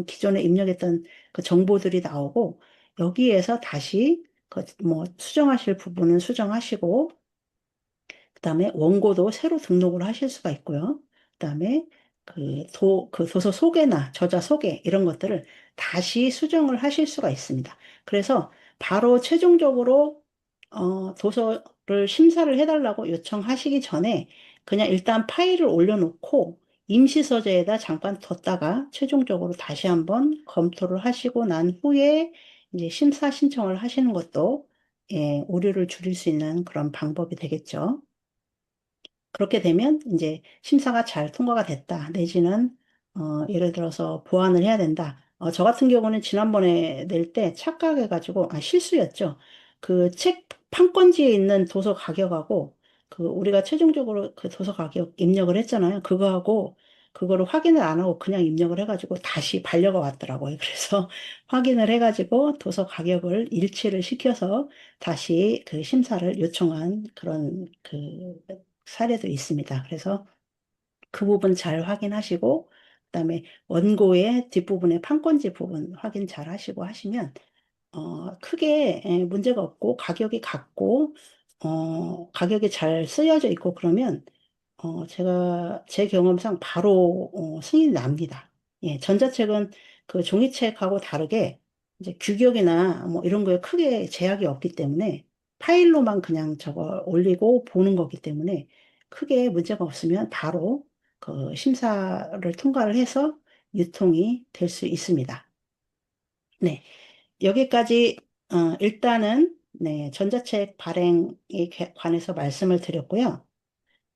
기존에 입력했던 그 정보들이 나오고, 여기에서 다시 그 뭐 수정하실 부분은 수정하시고, 그다음에 원고도 새로 등록을 하실 수가 있고요. 그다음에 그 도서 소개나 저자 소개 이런 것들을 다시 수정을 하실 수가 있습니다. 그래서 바로 최종적으로 도서를 심사를 해달라고 요청하시기 전에 그냥 일단 파일을 올려놓고 임시서재에다 잠깐 뒀다가 최종적으로 다시 한번 검토를 하시고 난 후에 이제 심사 신청을 하시는 것도 오류를 줄일 수 있는 그런 방법이 되겠죠. 그렇게 되면 이제 심사가 잘 통과가 됐다. 내지는 예를 들어서 보완을 해야 된다. 저 같은 경우는 지난번에 낼 때 착각해가지고 실수였죠. 그 책 판권지에 있는 도서 가격하고 그 우리가 최종적으로 그 도서 가격 입력을 했잖아요. 그거하고 그거를 확인을 안 하고 그냥 입력을 해가지고 다시 반려가 왔더라고요. 그래서 확인을 해가지고 도서 가격을 일치를 시켜서 다시 그 심사를 요청한 그런 그 사례도 있습니다. 그래서 그 부분 잘 확인하시고, 그다음에 원고의 뒷부분의 판권지 부분 확인 잘 하시고 하시면, 크게 문제가 없고, 가격이 같고, 가격이 잘 쓰여져 있고, 그러면, 제가 제 경험상 바로, 승인이 납니다. 예, 전자책은 그 종이책하고 다르게, 이제 규격이나 뭐 이런 거에 크게 제약이 없기 때문에, 파일로만 그냥 저거 올리고 보는 거기 때문에, 크게 문제가 없으면 바로 그 심사를 통과를 해서 유통이 될 수 있습니다. 네. 여기까지 일단은 네, 전자책 발행에 관해서 말씀을 드렸고요.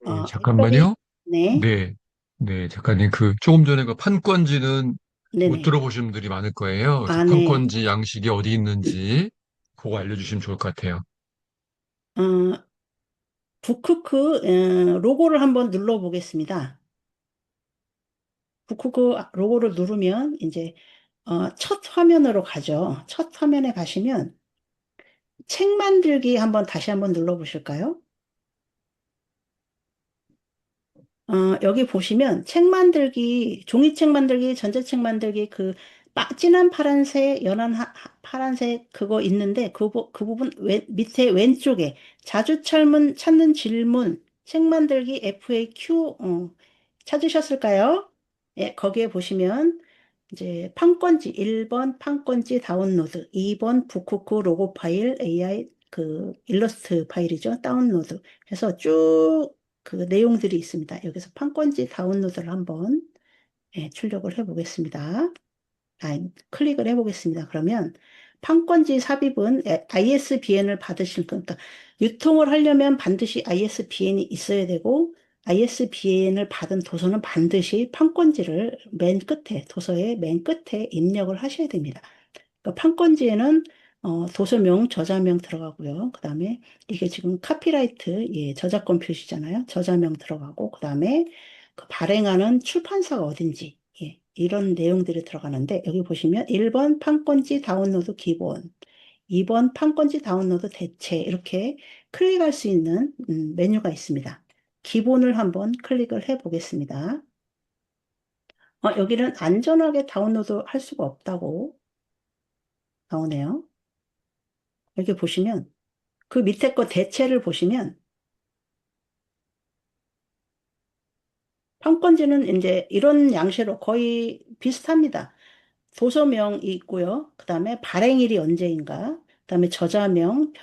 네, 이쪽에 잠깐만요. 네, 네, 네, 작가님, 조금 전에 그 판권지는 못 네네. 들어보신 분들이 많을 거예요. 그래서 네. 판권지 양식이 어디 있는지 그거 알려주시면 좋을 것 같아요. 어, 북크크 로고를 한번 눌러보겠습니다. 북크크 로고를 누르면 이제 첫 화면으로 가죠. 첫 화면에 가시면 책 만들기 한번 다시 한번 눌러보실까요? 여기 보시면 책 만들기, 종이책 만들기, 전자책 만들기 진한 파란색, 연한 파란색 그거 있는데 그 부분 밑에 왼쪽에 찾는 질문, 책 만들기 FAQ 찾으셨을까요? 예, 거기에 보시면 이제 판권지 1번 판권지 다운로드, 2번 북쿠크 로고 파일 AI 그 일러스트 파일이죠. 다운로드 해서 쭉 그 내용들이 있습니다. 여기서 판권지 다운로드를 한번 출력을 해보겠습니다. 클릭을 해보겠습니다. 그러면 판권지 삽입은 ISBN을 받으실 거니까 유통을 하려면 반드시 ISBN이 있어야 되고 ISBN을 받은 도서는 반드시 판권지를 도서의 맨 끝에 입력을 하셔야 됩니다. 그러니까 판권지에는 도서명, 저자명 들어가고요. 그 다음에 이게 지금 카피라이트, 예, 저작권 표시잖아요. 저자명 들어가고, 그 다음에 그 발행하는 출판사가 어딘지, 예, 이런 내용들이 들어가는데, 여기 보시면 1번 판권지 다운로드 기본, 2번 판권지 다운로드 대체, 이렇게 클릭할 수 있는 메뉴가 있습니다. 기본을 한번 클릭을 해 보겠습니다. 여기는 안전하게 다운로드 할 수가 없다고 나오네요. 여기 보시면 그 밑에 거 대체를 보시면 판권지는 이제 이런 양식으로 거의 비슷합니다. 도서명이 있고요. 그 다음에 발행일이 언제인가. 그 다음에 저자명,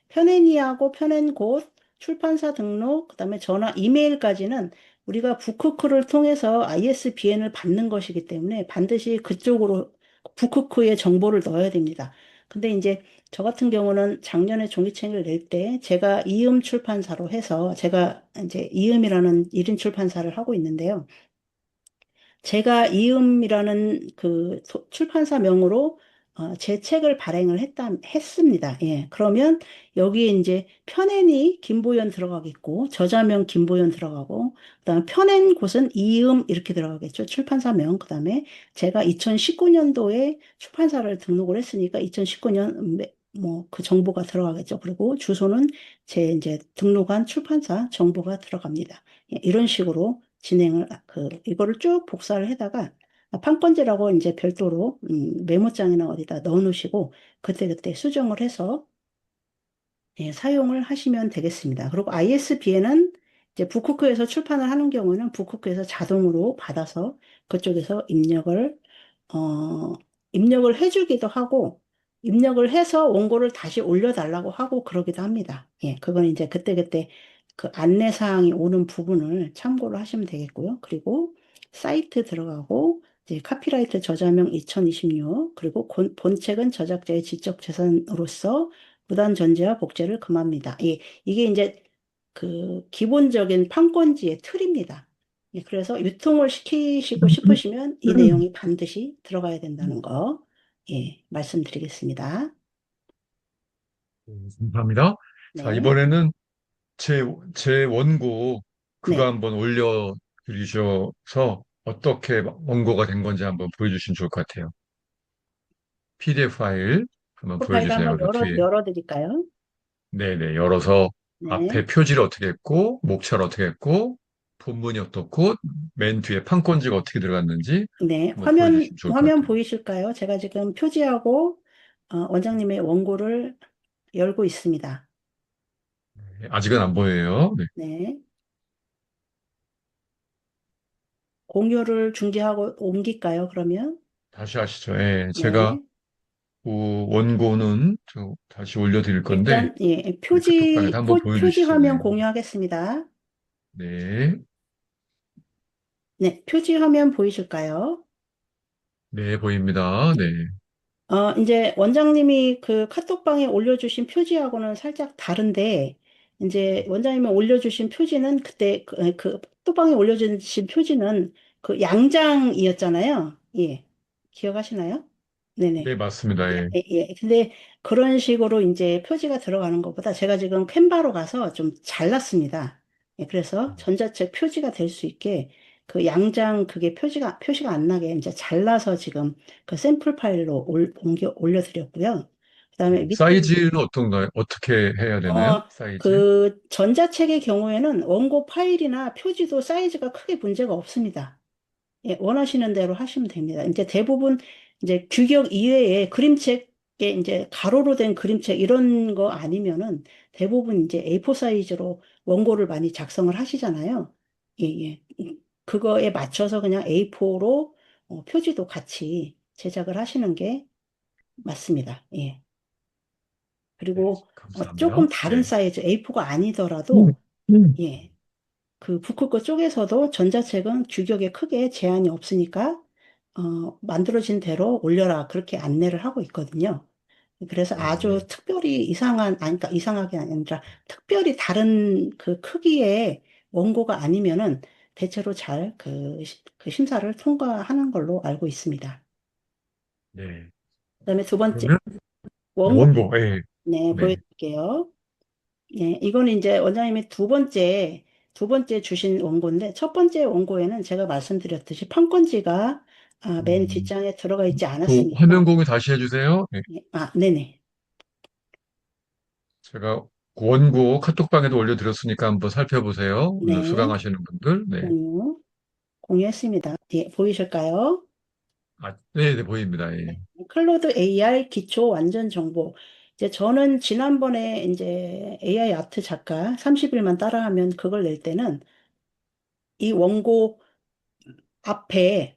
편애니하고 편앤곳, 출판사 등록, 그 다음에 전화, 이메일까지는 우리가 북크크를 통해서 ISBN을 받는 것이기 때문에 반드시 그쪽으로 북크크에 정보를 넣어야 됩니다. 근데 이제 저 같은 경우는 작년에 종이책을 낼 때 제가 이음 출판사로 해서 제가 이제 이음이라는 1인 출판사를 하고 있는데요. 제가 이음이라는 그 출판사 명으로 제 책을 했습니다. 예. 그러면 여기에 이제 편애니 김보연 들어가겠고, 저자명 김보연 들어가고, 그다음에 편앤 곳은 이음 이렇게 들어가겠죠. 출판사 명. 그다음에 제가 2019년도에 출판사를 등록을 했으니까 2019년 뭐 그 정보가 들어가겠죠. 그리고 주소는 제 이제 등록한 출판사 정보가 들어갑니다. 예, 이런 식으로 이거를 쭉 복사를 해다가 판권지라고 이제 별도로 메모장이나 어디다 넣어 놓으시고 그때그때 수정을 해서 예, 사용을 하시면 되겠습니다. 그리고 ISBN은 이제 북쿠크에서 출판을 하는 경우는 북쿠크에서 자동으로 받아서 그쪽에서 어, 입력을 해주기도 하고, 입력을 해서 원고를 다시 올려달라고 하고 그러기도 합니다. 예, 그건 이제 그때그때 그 안내사항이 오는 부분을 참고를 하시면 되겠고요. 그리고 사이트 들어가고, 이제 카피라이트 저자명 2026, 그리고 본책은 저작자의 지적 재산으로서 무단 전제와 복제를 금합니다. 이게 이제 그 기본적인 판권지의 틀입니다. 예, 그래서 유통을 시키시고 싶으시면 이 내용이 반드시 들어가야 된다는 거, 예, 말씀드리겠습니다. 감사합니다. 자, 네, 이번에는 제 원고 그거 네. 한번 올려주셔서 어떻게 원고가 된 건지 한번 보여주시면 좋을 것 같아요. PDF 파일 한번 프로파일 보여주세요. 한번 그 뒤에. 열어드릴까요? 네네. 열어서 네, 앞에 표지를 어떻게 했고, 목차를 어떻게 했고, 본문이 어떻고, 맨 뒤에 판권지가 어떻게 들어갔는지 네. 한번 보여주시면 좋을 것 화면 같아요. 보이실까요? 제가 지금 표지하고 원장님의 원고를 열고 있습니다. 네, 아직은 안 보여요. 네. 네. 공유를 중지하고 옮길까요, 그러면? 다시 하시죠. 예, 제가 네. 그 원고는 다시 올려드릴 건데, 일단, 예, 우리 카톡방에서 한번 표지 보여주시죠. 화면 네. 공유하겠습니다. 네. 네, 표지 화면 보이실까요? 네, 보입니다. 네. 이제 원장님이 그 카톡방에 올려주신 표지하고는 살짝 다른데, 이제 원장님이 올려주신 표지는 그때 그 카톡방에 올려주신 표지는 그 양장이었잖아요. 예. 기억하시나요? 네네. 네, 맞습니다. 예, 예. 예, 예. 근데 그런 식으로 이제 표지가 들어가는 것보다 제가 지금 캔바로 가서 좀 잘랐습니다. 예, 그래서 전자책 표지가 될 수 있게 그 양장 그게 표시가 안 나게 이제 잘라서 지금 그 샘플 파일로 올려드렸고요. 그다음에 밑에 사이즈는 어떤가요? 어떻게 해야 되나요? 사이즈? 그 전자책의 경우에는 원고 파일이나 표지도 사이즈가 크게 문제가 없습니다. 예, 원하시는 대로 하시면 됩니다. 이제 대부분 이제 규격 이외에 그림책에 이제 가로로 된 그림책 이런 거 아니면은 대부분 이제 A4 사이즈로 원고를 많이 작성을 하시잖아요. 예, 예. 그거에 맞춰서 그냥 A4로 표지도 같이 제작을 하시는 게 맞습니다. 예. 네, 그리고 조금 감사합니다. 다른 네. 사이즈 A4가 음, 아니더라도 음. 예. 그 북크거 쪽에서도 전자책은 규격에 크게 제한이 없으니까 만들어진 대로 올려라 그렇게 안내를 하고 있거든요. 그래서 아주 네. 특별히 아니, 그러니까 이상하게 아니라 특별히 다른 그 크기의 원고가 아니면은 대체로 잘 그 심사를 통과하는 걸로 알고 있습니다. 네. 그다음에 두 번째 그러면 원고 원고, 예. 네 네. 보여드릴게요. 네, 이거는 이제 원장님이 두 번째 주신 원고인데, 첫 번째 원고에는 제가 말씀드렸듯이 판권지가 맨 음, 뒷장에 들어가 있지 그 화면 않았으니까, 공유 다시 해주세요. 네. 네네. 제가 원고 카톡방에도 올려드렸으니까 한번 살펴보세요. 네, 수강하시는 분들. 네. 공유, 공유했습니다. 예, 보이실까요? 네, 네, 보입니다. 예. 클로드 AR 기초 완전 정보. 이제 저는 지난번에 이제 AI 아트 작가 30일만 따라하면 그걸 낼 때는 이 원고 앞에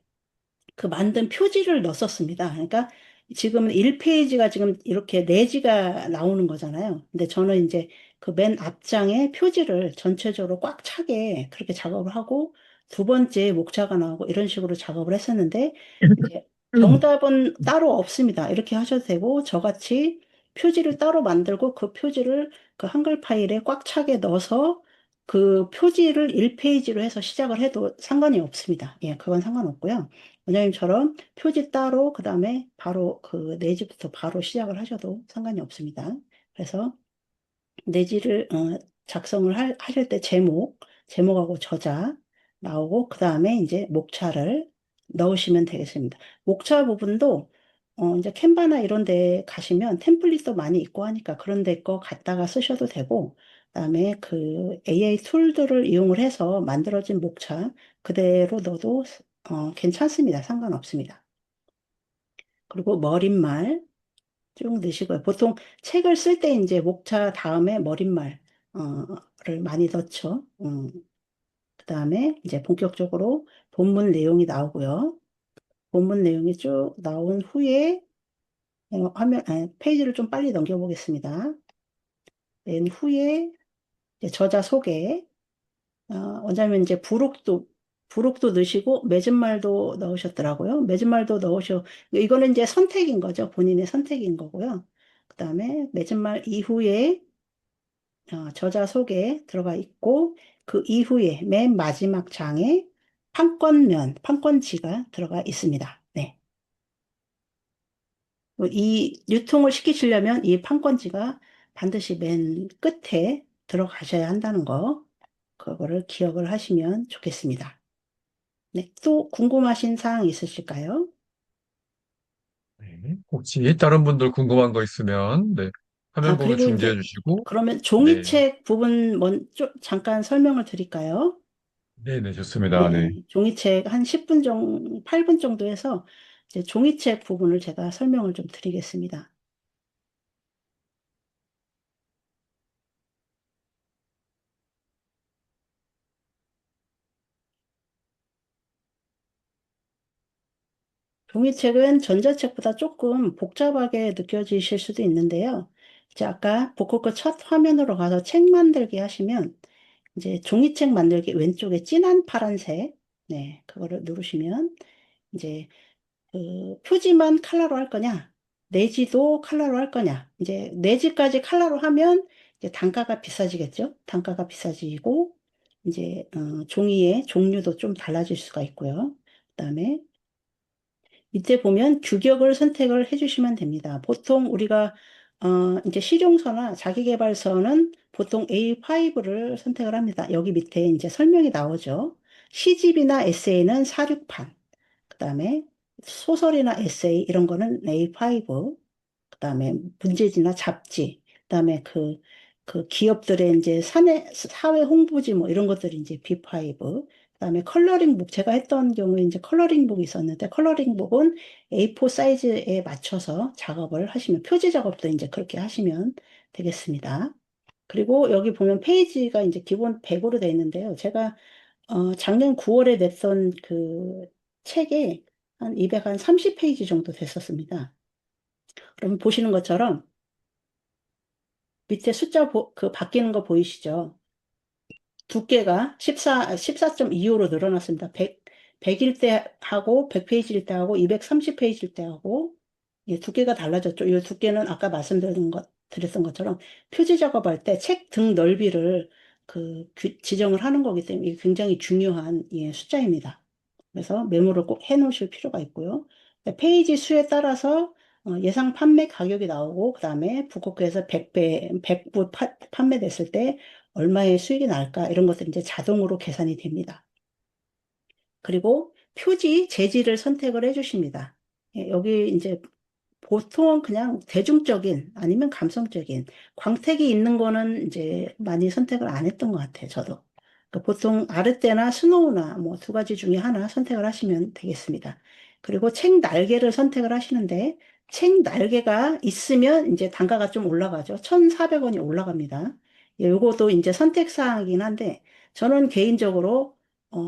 그 만든 표지를 넣었습니다. 그러니까 지금 1페이지가 지금 이렇게 네지가 나오는 거잖아요. 근데 저는 이제 그 맨 앞장에 표지를 전체적으로 꽉 차게 그렇게 작업을 하고 두 번째 목차가 나오고 이런 식으로 작업을 했었는데 이제 정답은 따로 없습니다. 이렇게 하셔도 되고 저같이 표지를 따로 만들고 그 표지를 그 한글 파일에 꽉 차게 넣어서 그 표지를 1페이지로 해서 시작을 해도 상관이 없습니다. 예, 그건 상관없고요. 원장님처럼 표지 따로 그다음에 바로 그 내지부터 바로 시작을 하셔도 상관이 없습니다. 그래서 내지를 작성을 하실 때 제목하고 저자 나오고 그다음에 이제 목차를 넣으시면 되겠습니다. 목차 부분도 이제 캔바나 이런 데 가시면 템플릿도 많이 있고 하니까 그런 데 거 갖다가 쓰셔도 되고 그다음에 그 AI 툴들을 이용을 해서 만들어진 목차 그대로 넣어도 괜찮습니다. 상관없습니다. 그리고 머릿말 쭉 넣으시고요. 보통 책을 쓸 때 이제 목차 다음에 를 많이 넣죠. 그다음에 이제 본격적으로 본문 내용이 나오고요. 본문 내용이 쭉 나온 후에 페이지를 좀 빨리 넘겨보겠습니다. 낸 후에 이제 저자 소개, 원장님 이제 부록도 넣으시고 맺은말도 넣으셨더라고요. 맺은말도 이거는 이제 선택인 거죠. 본인의 선택인 거고요. 그다음에 맺은말 이후에 저자 소개 들어가 있고 그 이후에 맨 마지막 장에 판권지가 들어가 있습니다. 네. 이 유통을 시키시려면 이 판권지가 반드시 맨 끝에 들어가셔야 한다는 거, 그거를 기억을 하시면 좋겠습니다. 네. 또 궁금하신 사항 있으실까요? 네. 혹시 다른 분들 궁금한 거 있으면, 네, 화면 보고 그리고 중지해 이제 주시고, 그러면 네, 종이책 부분 먼저 잠깐 설명을 드릴까요? 네, 좋습니다. 네. 네, 종이책 한 10분 정도, 8분 정도 해서 이제 종이책 부분을 제가 설명을 좀 드리겠습니다. 종이책은 전자책보다 조금 복잡하게 느껴지실 수도 있는데요. 이제 아까 북극그 첫 화면으로 가서 책 만들기 하시면 이제 종이책 만들기 왼쪽에 진한 파란색, 네, 그거를 누르시면 이제 그 표지만 컬러로 할 거냐, 내지도 컬러로 할 거냐. 이제 내지까지 컬러로 하면 이제 단가가 비싸지겠죠. 단가가 비싸지고 이제 종이의 종류도 좀 달라질 수가 있고요. 그다음에 밑에 보면 규격을 선택을 해주시면 됩니다. 보통 우리가 이제 실용서나 자기계발서는 보통 A5를 선택을 합니다. 여기 밑에 이제 설명이 나오죠. 시집이나 에세이는 사륙판. 그다음에 소설이나 에세이 이런 거는 A5, 그다음에 문제지나 잡지, 그다음에 그 기업들의 이제 사회 홍보지 뭐 이런 것들이 이제 B5, 그다음에 컬러링북 제가 했던 경우에 이제 컬러링북이 있었는데 컬러링북은 A4 사이즈에 맞춰서 작업을 하시면 표지 작업도 이제 그렇게 하시면 되겠습니다. 그리고 여기 보면 페이지가 이제 기본 100으로 되어 있는데요. 제가 작년 9월에 냈던 그 책에 한 230페이지 정도 됐었습니다. 그럼 보시는 것처럼 밑에 그 바뀌는 거 보이시죠? 두께가 14.25로 늘어났습니다. 100일 때 하고 100페이지일 때 하고 230페이지일 때 하고 예, 두께가 달라졌죠. 이 두께는 아까 드렸던 것처럼 표지 작업할 때 책 등 넓이를 지정을 하는 거기 때문에 이게 굉장히 중요한 예, 숫자입니다. 그래서 메모를 꼭 해 놓으실 필요가 있고요. 페이지 수에 따라서 예상 판매 가격이 나오고 그다음에 북극에서 100부 판매됐을 때 얼마의 수익이 날까 이런 것들이 이제 자동으로 계산이 됩니다. 그리고 표지 재질을 선택을 해주십니다. 예, 여기 이제 보통은 그냥 대중적인 아니면 감성적인 광택이 있는 거는 이제 많이 선택을 안 했던 것 같아요. 저도. 그러니까 보통 아르테나 스노우나 뭐 두 가지 중에 하나 선택을 하시면 되겠습니다. 그리고 책 날개를 선택을 하시는데 책 날개가 있으면 이제 단가가 좀 올라가죠. 1,400원이 올라갑니다. 예, 요것도 이제 선택사항이긴 한데, 저는 개인적으로,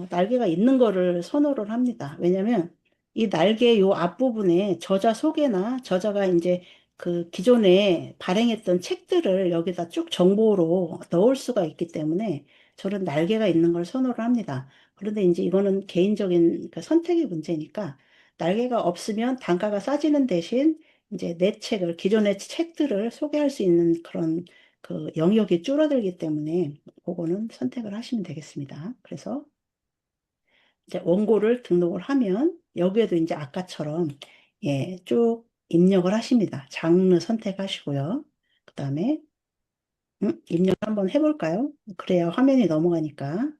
날개가 있는 거를 선호를 합니다. 왜냐면, 이 날개 요 앞부분에 저자 소개나 저자가 이제 그 기존에 발행했던 책들을 여기다 쭉 정보로 넣을 수가 있기 때문에 저는 날개가 있는 걸 선호를 합니다. 그런데 이제 이거는 개인적인 그 선택의 문제니까 날개가 없으면 단가가 싸지는 대신 이제 내 책을, 기존의 책들을 소개할 수 있는 그런 그 영역이 줄어들기 때문에 그거는 선택을 하시면 되겠습니다. 그래서 이제 원고를 등록을 하면 여기에도 이제 아까처럼 예, 쭉 입력을 하십니다. 장르 선택하시고요. 그 다음에 입력 한번 해볼까요? 그래야 화면이 넘어가니까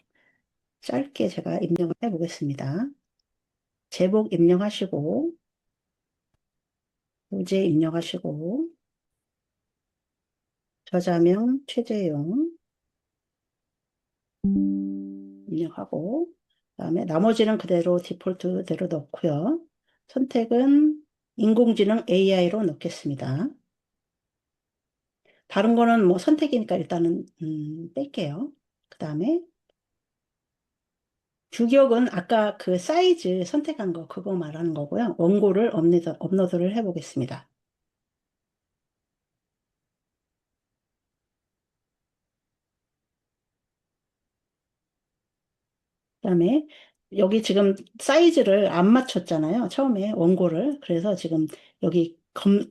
짧게 제가 입력을 해보겠습니다. 제목 입력하시고 소재 입력하시고 저자명 최재용 입력하고 그다음에 나머지는 그대로 디폴트대로 넣고요. 선택은 인공지능 AI로 넣겠습니다. 다른 거는 뭐 선택이니까 일단은 뺄게요. 그다음에 규격은 아까 그 사이즈 선택한 거 그거 말하는 거고요. 원고를 업로드를 해보겠습니다. 그다음에 여기 지금 사이즈를 안 맞췄잖아요. 처음에 원고를. 그래서 지금 여기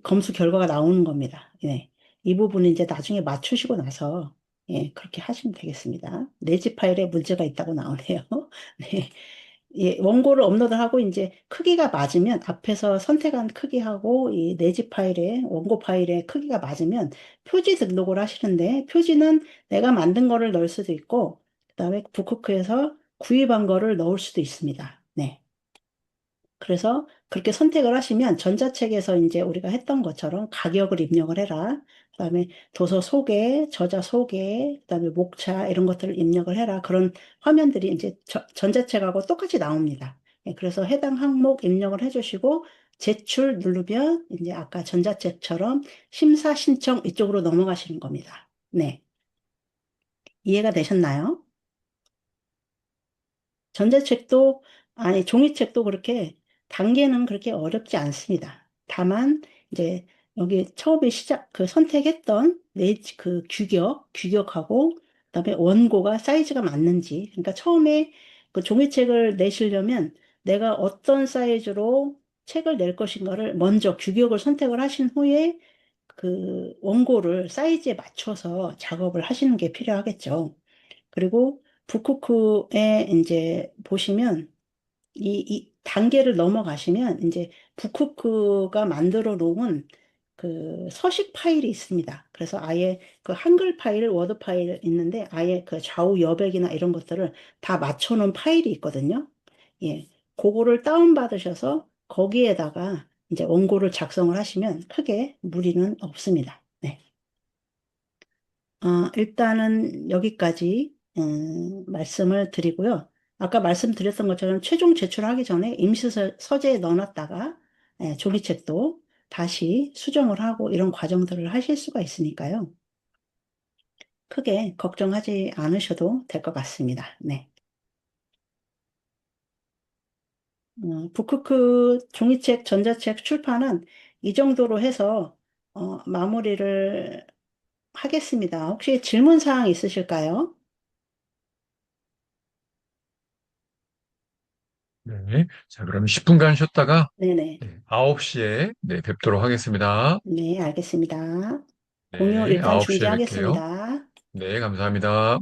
검수 결과가 나오는 겁니다. 예. 이 부분은 이제 나중에 맞추시고 나서 예, 그렇게 하시면 되겠습니다. 내지 파일에 문제가 있다고 나오네요. 네. 예, 원고를 업로드하고 이제 크기가 맞으면 앞에서 선택한 크기하고 이 내지 파일에 원고 파일의 크기가 맞으면 표지 등록을 하시는데 표지는 내가 만든 거를 넣을 수도 있고 그다음에 북크크에서 구입한 거를 넣을 수도 있습니다. 네. 그래서 그렇게 선택을 하시면 전자책에서 이제 우리가 했던 것처럼 가격을 입력을 해라. 그다음에 도서 소개, 저자 소개, 그다음에 목차 이런 것들을 입력을 해라. 그런 화면들이 이제 전자책하고 똑같이 나옵니다. 예, 그래서 해당 항목 입력을 해주시고 제출 누르면 이제 아까 전자책처럼 심사 신청 이쪽으로 넘어가시는 겁니다. 네. 이해가 되셨나요? 전자책도, 아니, 종이책도 그렇게 단계는 그렇게 어렵지 않습니다. 다만, 이제 여기 처음에 그 선택했던 그 규격하고, 그다음에 원고가 사이즈가 맞는지, 그러니까 처음에 그 종이책을 내시려면 내가 어떤 사이즈로 책을 낼 것인가를 먼저 규격을 선택을 하신 후에 그 원고를 사이즈에 맞춰서 작업을 하시는 게 필요하겠죠. 그리고 북쿠크에 이제 보시면 이 단계를 넘어가시면 이제 북쿠크가 만들어 놓은 그 서식 파일이 있습니다. 그래서 아예 그 한글 파일, 워드 파일 있는데 아예 그 좌우 여백이나 이런 것들을 다 맞춰 놓은 파일이 있거든요. 예. 그거를 다운받으셔서 거기에다가 이제 원고를 작성을 하시면 크게 무리는 없습니다. 네. 일단은 여기까지 말씀을 드리고요. 아까 말씀드렸던 것처럼 최종 제출하기 전에 임시 서재에 넣어놨다가 종이책도 다시 수정을 하고 이런 과정들을 하실 수가 있으니까요. 크게 걱정하지 않으셔도 될 것 같습니다. 네. 북크크 종이책, 전자책 출판은 이 정도로 해서 마무리를 하겠습니다. 혹시 질문 사항 있으실까요? 네. 자, 그럼 10분간 쉬었다가 네네. 네, 9시에 네, 뵙도록 하겠습니다. 네, 알겠습니다. 공유 네, 일단 9시에 뵐게요. 중지하겠습니다. 네, 감사합니다.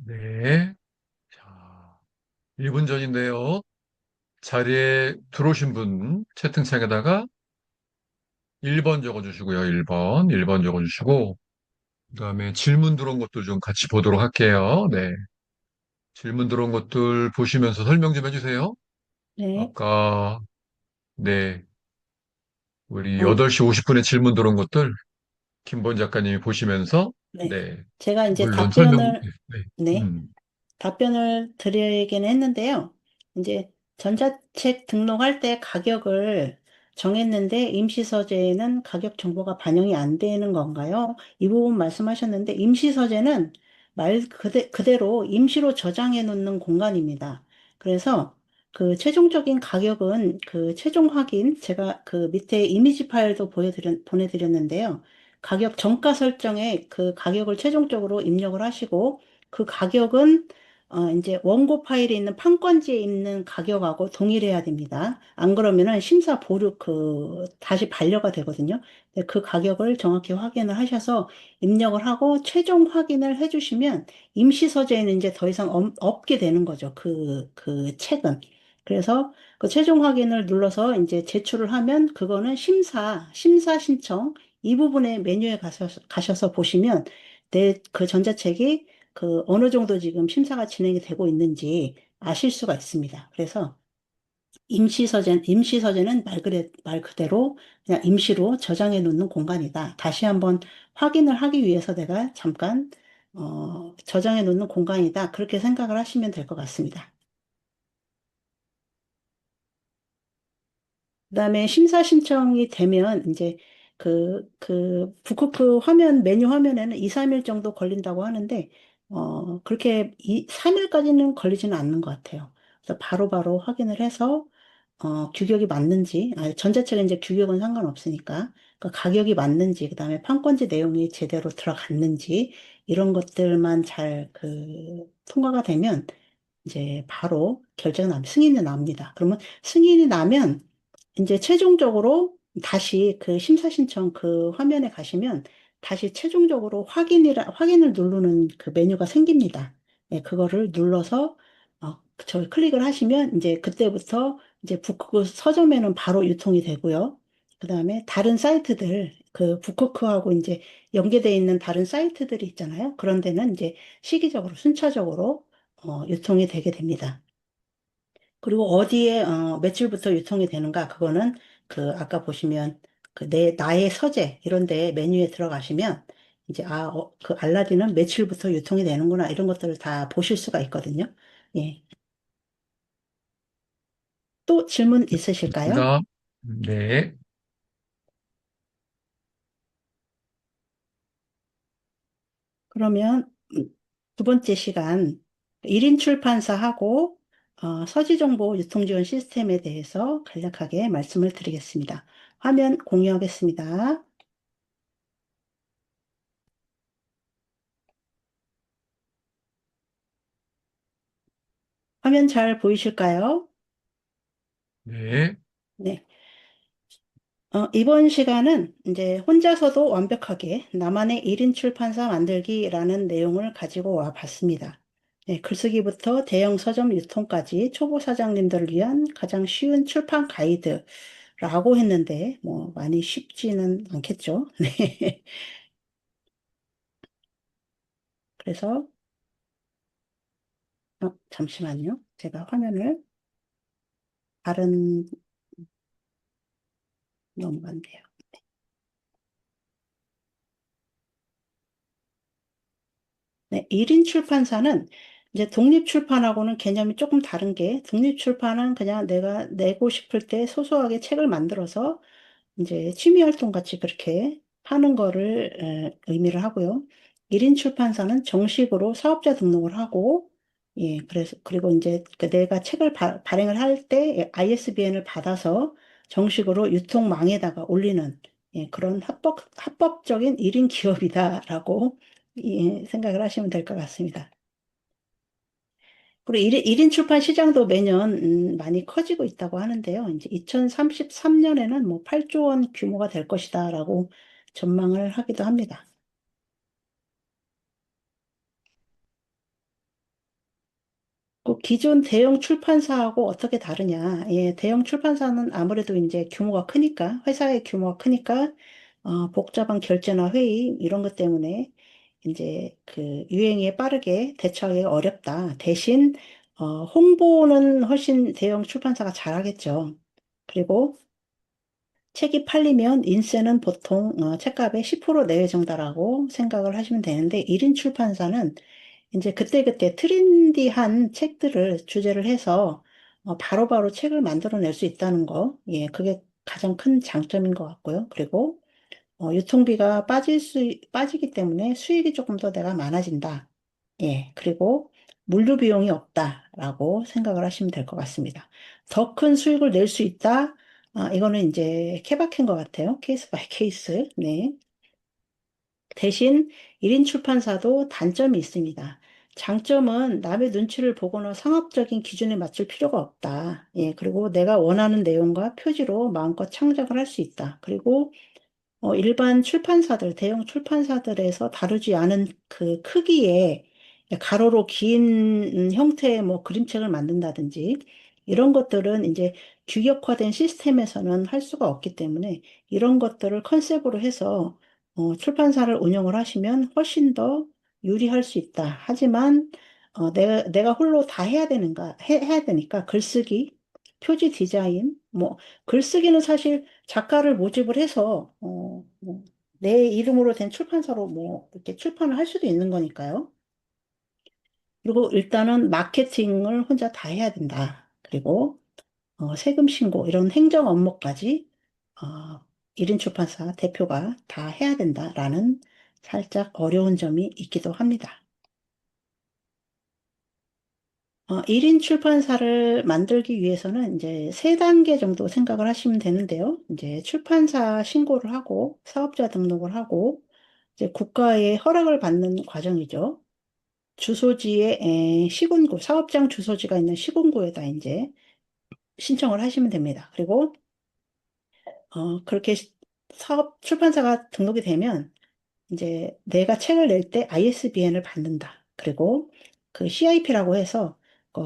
네. 자, 1분 전인데요. 자리에 들어오신 분 채팅창에다가 1번 적어주시고요. 1번, 1번 적어주시고, 그다음에 질문 들어온 것도 좀 같이 보도록 할게요. 네. 질문 들어온 것들 보시면서 설명 좀 해주세요. 네. 아까, 네. 우리 어, 8시 50분에 질문 들어온 것들 김본 작가님이 보시면서, 네. 네. 제가 이제 물론 설명, 네. 네. 답변을 드리긴 했는데요. 이제 전자책 등록할 때 가격을 정했는데 임시서재에는 가격 정보가 반영이 안 되는 건가요? 이 부분 말씀하셨는데 임시서재는 그대로 임시로 저장해 놓는 공간입니다. 그래서 그 최종적인 가격은 그 최종 확인, 제가 그 밑에 이미지 파일도 보내드렸는데요. 가격 정가 설정에 그 가격을 최종적으로 입력을 하시고 그 가격은 이제 원고 파일에 있는 판권지에 있는 가격하고 동일해야 됩니다. 안 그러면은 심사 보류 다시 반려가 되거든요. 근데 그 가격을 정확히 확인을 하셔서 입력을 하고 최종 확인을 해주시면 임시 서재에는 이제 더 이상 없게 되는 거죠. 그 책은. 그래서 그 최종 확인을 눌러서 이제 제출을 하면 그거는 심사 신청 이 부분에 메뉴에 가셔서 보시면 내 그 전자책이 그 어느 정도 지금 심사가 진행이 되고 있는지 아실 수가 있습니다. 그래서 임시서재는 말 그대로 그냥 임시로 저장해 놓는 공간이다. 다시 한번 확인을 하기 위해서 내가 잠깐 저장해 놓는 공간이다. 그렇게 생각을 하시면 될 것 같습니다. 그다음에 심사 신청이 되면 이제 북크크 메뉴 화면에는 2, 3일 정도 걸린다고 하는데, 그렇게 3일까지는 걸리지는 않는 것 같아요. 그래서 바로바로 확인을 해서, 규격이 맞는지, 전자책은 이제 규격은 상관없으니까, 그 가격이 맞는지, 그다음에 판권지 내용이 제대로 들어갔는지, 이런 것들만 통과가 되면, 이제 바로 승인이 납니다. 그러면 승인이 나면 이제 최종적으로 다시 그 심사 신청 그 화면에 가시면 다시 최종적으로 확인을 누르는 그 메뉴가 생깁니다. 네, 그거를 눌러서 저기 클릭을 하시면 이제 그때부터 이제 북크크 서점에는 바로 유통이 되고요. 그다음에 다른 사이트들 그 북크크하고 이제 연계되어 있는 다른 사이트들이 있잖아요. 그런 데는 이제 시기적으로 순차적으로 유통이 되게 됩니다. 그리고 어디에 며칠부터 유통이 되는가 그거는 그 아까 보시면 나의 서재 이런 데 메뉴에 들어가시면 이제 그 알라딘은 며칠부터 유통이 되는구나 이런 것들을 다 보실 수가 있거든요. 예. 또 질문 있으실까요? 좋습니다. 네. 그러면 두 번째 시간 1인 출판사하고 서지정보 유통지원 시스템에 대해서 간략하게 말씀을 드리겠습니다. 화면 공유하겠습니다. 화면 잘 보이실까요? 네. 네. 이번 시간은 이제 혼자서도 완벽하게 나만의 1인 출판사 만들기라는 내용을 가지고 와 봤습니다. 네, 글쓰기부터 대형 서점 유통까지 초보 사장님들을 위한 가장 쉬운 출판 가이드라고 했는데, 뭐, 많이 쉽지는 않겠죠. 네. 그래서, 잠시만요. 제가 화면을 다른, 넘어간대요. 네, 1인 출판사는 이제 독립출판하고는 개념이 조금 다른 게 독립출판은 그냥 내가 내고 싶을 때 소소하게 책을 만들어서 이제 취미 활동 같이 그렇게 하는 거를 의미를 하고요. 1인 출판사는 정식으로 사업자 등록을 하고 예, 그리고 이제 내가 책을 발행을 할 때 ISBN을 받아서 정식으로 유통망에다가 올리는 그런 합법적인 1인 기업이다라고 생각을 하시면 될 것 같습니다. 그리고 1인 출판 시장도 매년 많이 커지고 있다고 하는데요. 이제 2033년에는 뭐 8조 원 규모가 될 것이다라고 전망을 하기도 합니다. 기존 대형 출판사하고 어떻게 다르냐? 예, 대형 출판사는 아무래도 이제 규모가 크니까, 회사의 규모가 크니까, 복잡한 결제나 회의, 이런 것 때문에 이제 그 유행에 빠르게 대처하기가 어렵다. 대신, 홍보는 훨씬 대형 출판사가 잘하겠죠. 그리고 책이 팔리면 인세는 보통 책값의 10% 내외 정도라고 생각을 하시면 되는데, 1인 출판사는 이제 그때그때 트렌디한 책들을 주제를 해서 바로바로 책을 만들어낼 수 있다는 거. 예, 그게 가장 큰 장점인 것 같고요. 그리고 유통비가 빠지기 때문에 수익이 조금 더 내가 많아진다. 예, 그리고 물류 비용이 없다라고 생각을 하시면 될 것 같습니다. 더 큰 수익을 낼 수 있다. 이거는 이제 케바케인 것 같아요. 케이스 바이 케이스. 네. 대신 1인 출판사도 단점이 있습니다. 장점은 남의 눈치를 보거나 상업적인 기준에 맞출 필요가 없다. 예, 그리고 내가 원하는 내용과 표지로 마음껏 창작을 할 수 있다. 그리고 일반 출판사들, 대형 출판사들에서 다루지 않은 그 크기의 가로로 긴 형태의 뭐 그림책을 만든다든지 이런 것들은 이제 규격화된 시스템에서는 할 수가 없기 때문에 이런 것들을 컨셉으로 해서 출판사를 운영을 하시면 훨씬 더 유리할 수 있다. 하지만 내가 홀로 다 해야 되니까 글쓰기, 표지 디자인, 뭐 글쓰기는 사실 작가를 모집을 해서 내 이름으로 된 출판사로 뭐 이렇게 출판을 할 수도 있는 거니까요. 그리고 일단은 마케팅을 혼자 다 해야 된다. 그리고 세금 신고 이런 행정 업무까지 어, 1인 출판사 대표가 다 해야 된다라는 살짝 어려운 점이 있기도 합니다. 1인 출판사를 만들기 위해서는 이제 세 단계 정도 생각을 하시면 되는데요. 이제 출판사 신고를 하고 사업자 등록을 하고 이제 국가의 허락을 받는 과정이죠. 주소지에 시군구, 사업장 주소지가 있는 시군구에다 이제 신청을 하시면 됩니다. 그리고 그렇게 사업 출판사가 등록이 되면 이제 내가 책을 낼 때 ISBN을 받는다. 그리고 그 CIP라고 해서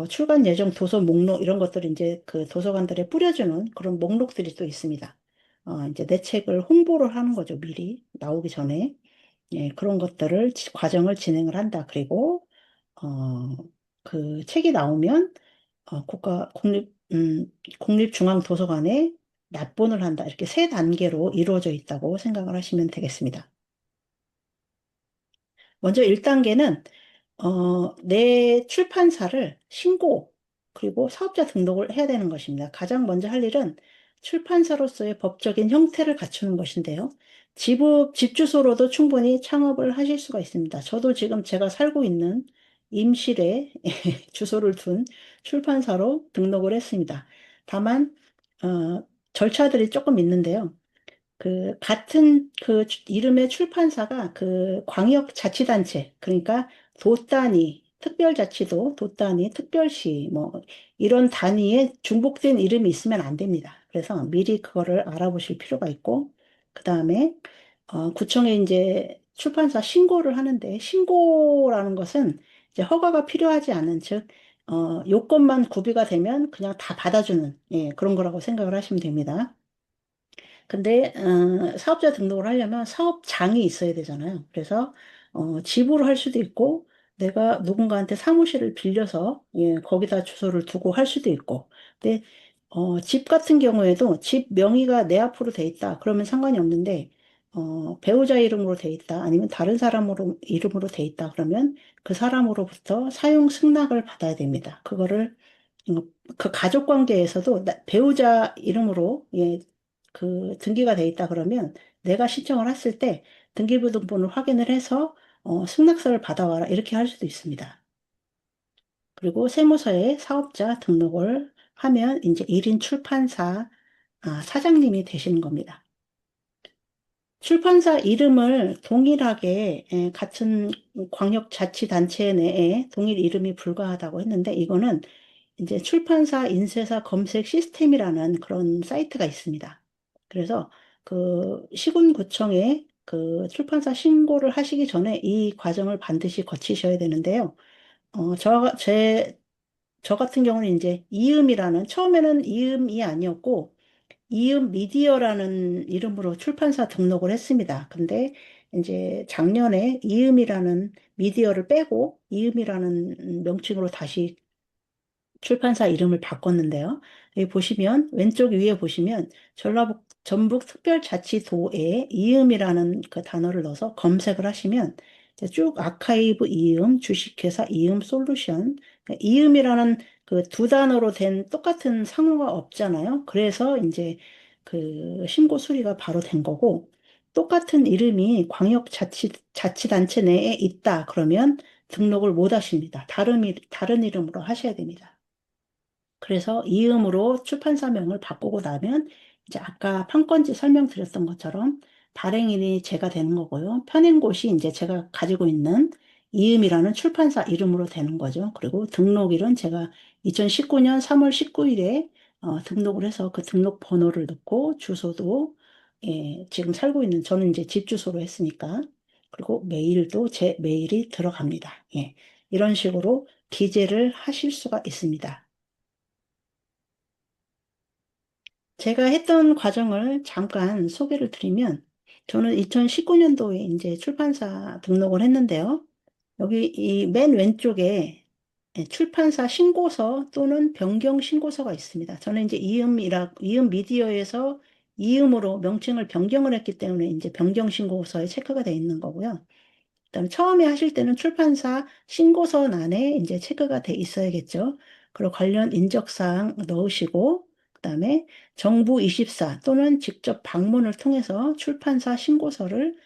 출간 예정 도서 목록 이런 것들을 이제 그 도서관들에 뿌려주는 그런 목록들이 또 있습니다. 이제 내 책을 홍보를 하는 거죠. 미리 나오기 전에. 예, 그런 것들을 과정을 진행을 한다. 그리고 어, 그 책이 나오면 국립중앙도서관에 납본을 한다. 이렇게 세 단계로 이루어져 있다고 생각을 하시면 되겠습니다. 먼저 1단계는 내 출판사를 신고, 그리고 사업자 등록을 해야 되는 것입니다. 가장 먼저 할 일은 출판사로서의 법적인 형태를 갖추는 것인데요. 집 주소로도 충분히 창업을 하실 수가 있습니다. 저도 지금 제가 살고 있는 임실에 주소를 둔 출판사로 등록을 했습니다. 다만, 절차들이 조금 있는데요. 그 같은 이름의 출판사가 그 광역자치단체, 그러니까 도단위, 특별자치도, 도단위, 특별시, 뭐 이런 단위에 중복된 이름이 있으면 안 됩니다. 그래서 미리 그거를 알아보실 필요가 있고, 그 다음에 구청에 이제 출판사 신고를 하는데, 신고라는 것은 이제 허가가 필요하지 않은, 즉 요건만 구비가 되면 그냥 다 받아주는, 예, 그런 거라고 생각을 하시면 됩니다. 근데 사업자 등록을 하려면 사업장이 있어야 되잖아요. 그래서 집으로 할 수도 있고 내가 누군가한테 사무실을 빌려서 예, 거기다 주소를 두고 할 수도 있고. 근데 집 같은 경우에도 집 명의가 내 앞으로 돼 있다. 그러면 상관이 없는데 배우자 이름으로 돼 있다. 아니면 다른 사람으로 이름으로 돼 있다. 그러면 그 사람으로부터 사용 승낙을 받아야 됩니다. 그거를 어, 그 가족 관계에서도 배우자 이름으로 예, 그 등기가 돼 있다 그러면 내가 신청을 했을 때 등기부등본을 확인을 해서 승낙서를 받아와라 이렇게 할 수도 있습니다. 그리고 세무서에 사업자 등록을 하면 이제 1인 출판사 사장님이 되시는 겁니다. 출판사 이름을 동일하게 같은 광역자치단체 내에 동일 이름이 불가하다고 했는데 이거는 이제 출판사 인쇄사 검색 시스템이라는 그런 사이트가 있습니다. 그래서 그 시군구청에 그 출판사 신고를 하시기 전에 이 과정을 반드시 거치셔야 되는데요. 제 저 같은 경우는 이제 이음이라는, 처음에는 이음이 아니었고, 이음 미디어라는 이름으로 출판사 등록을 했습니다. 근데 이제 작년에 이음이라는 미디어를 빼고 이음이라는 명칭으로 다시 출판사 이름을 바꿨는데요. 여기 보시면 왼쪽 위에 보시면 전북특별자치도에 이음이라는 그 단어를 넣어서 검색을 하시면 이제 쭉 아카이브 이음, 주식회사 이음 솔루션, 그러니까 이음이라는 그 두 단어로 된 똑같은 상호가 없잖아요. 그래서 이제 그 신고 수리가 바로 된 거고, 똑같은 이름이 자치단체 내에 있다 그러면 등록을 못 하십니다. 다른 이름으로 하셔야 됩니다. 그래서 이음으로 출판사명을 바꾸고 나면 이제 아까 판건지 설명드렸던 것처럼 발행인이 제가 되는 거고요. 편행곳이 이제 제가 가지고 있는 이음이라는 출판사 이름으로 되는 거죠. 그리고 등록일은 제가 2019년 3월 19일에 등록을 해서 그 등록 번호를 넣고 주소도 지금 살고 있는 저는 이제 집 주소로 했으니까 그리고 메일도 제 메일이 들어갑니다. 예. 이런 식으로 기재를 하실 수가 있습니다. 제가 했던 과정을 잠깐 소개를 드리면, 저는 2019년도에 이제 출판사 등록을 했는데요. 여기 이 맨 왼쪽에 출판사 신고서 또는 변경 신고서가 있습니다. 저는 이제 이음 미디어에서 이음으로 명칭을 변경을 했기 때문에 이제 변경 신고서에 체크가 되어 있는 거고요. 그다음에 처음에 하실 때는 출판사 신고서란에 이제 체크가 돼 있어야겠죠. 그리고 관련 인적사항 넣으시고, 그다음에 정부24 또는 직접 방문을 통해서 출판사 신고서를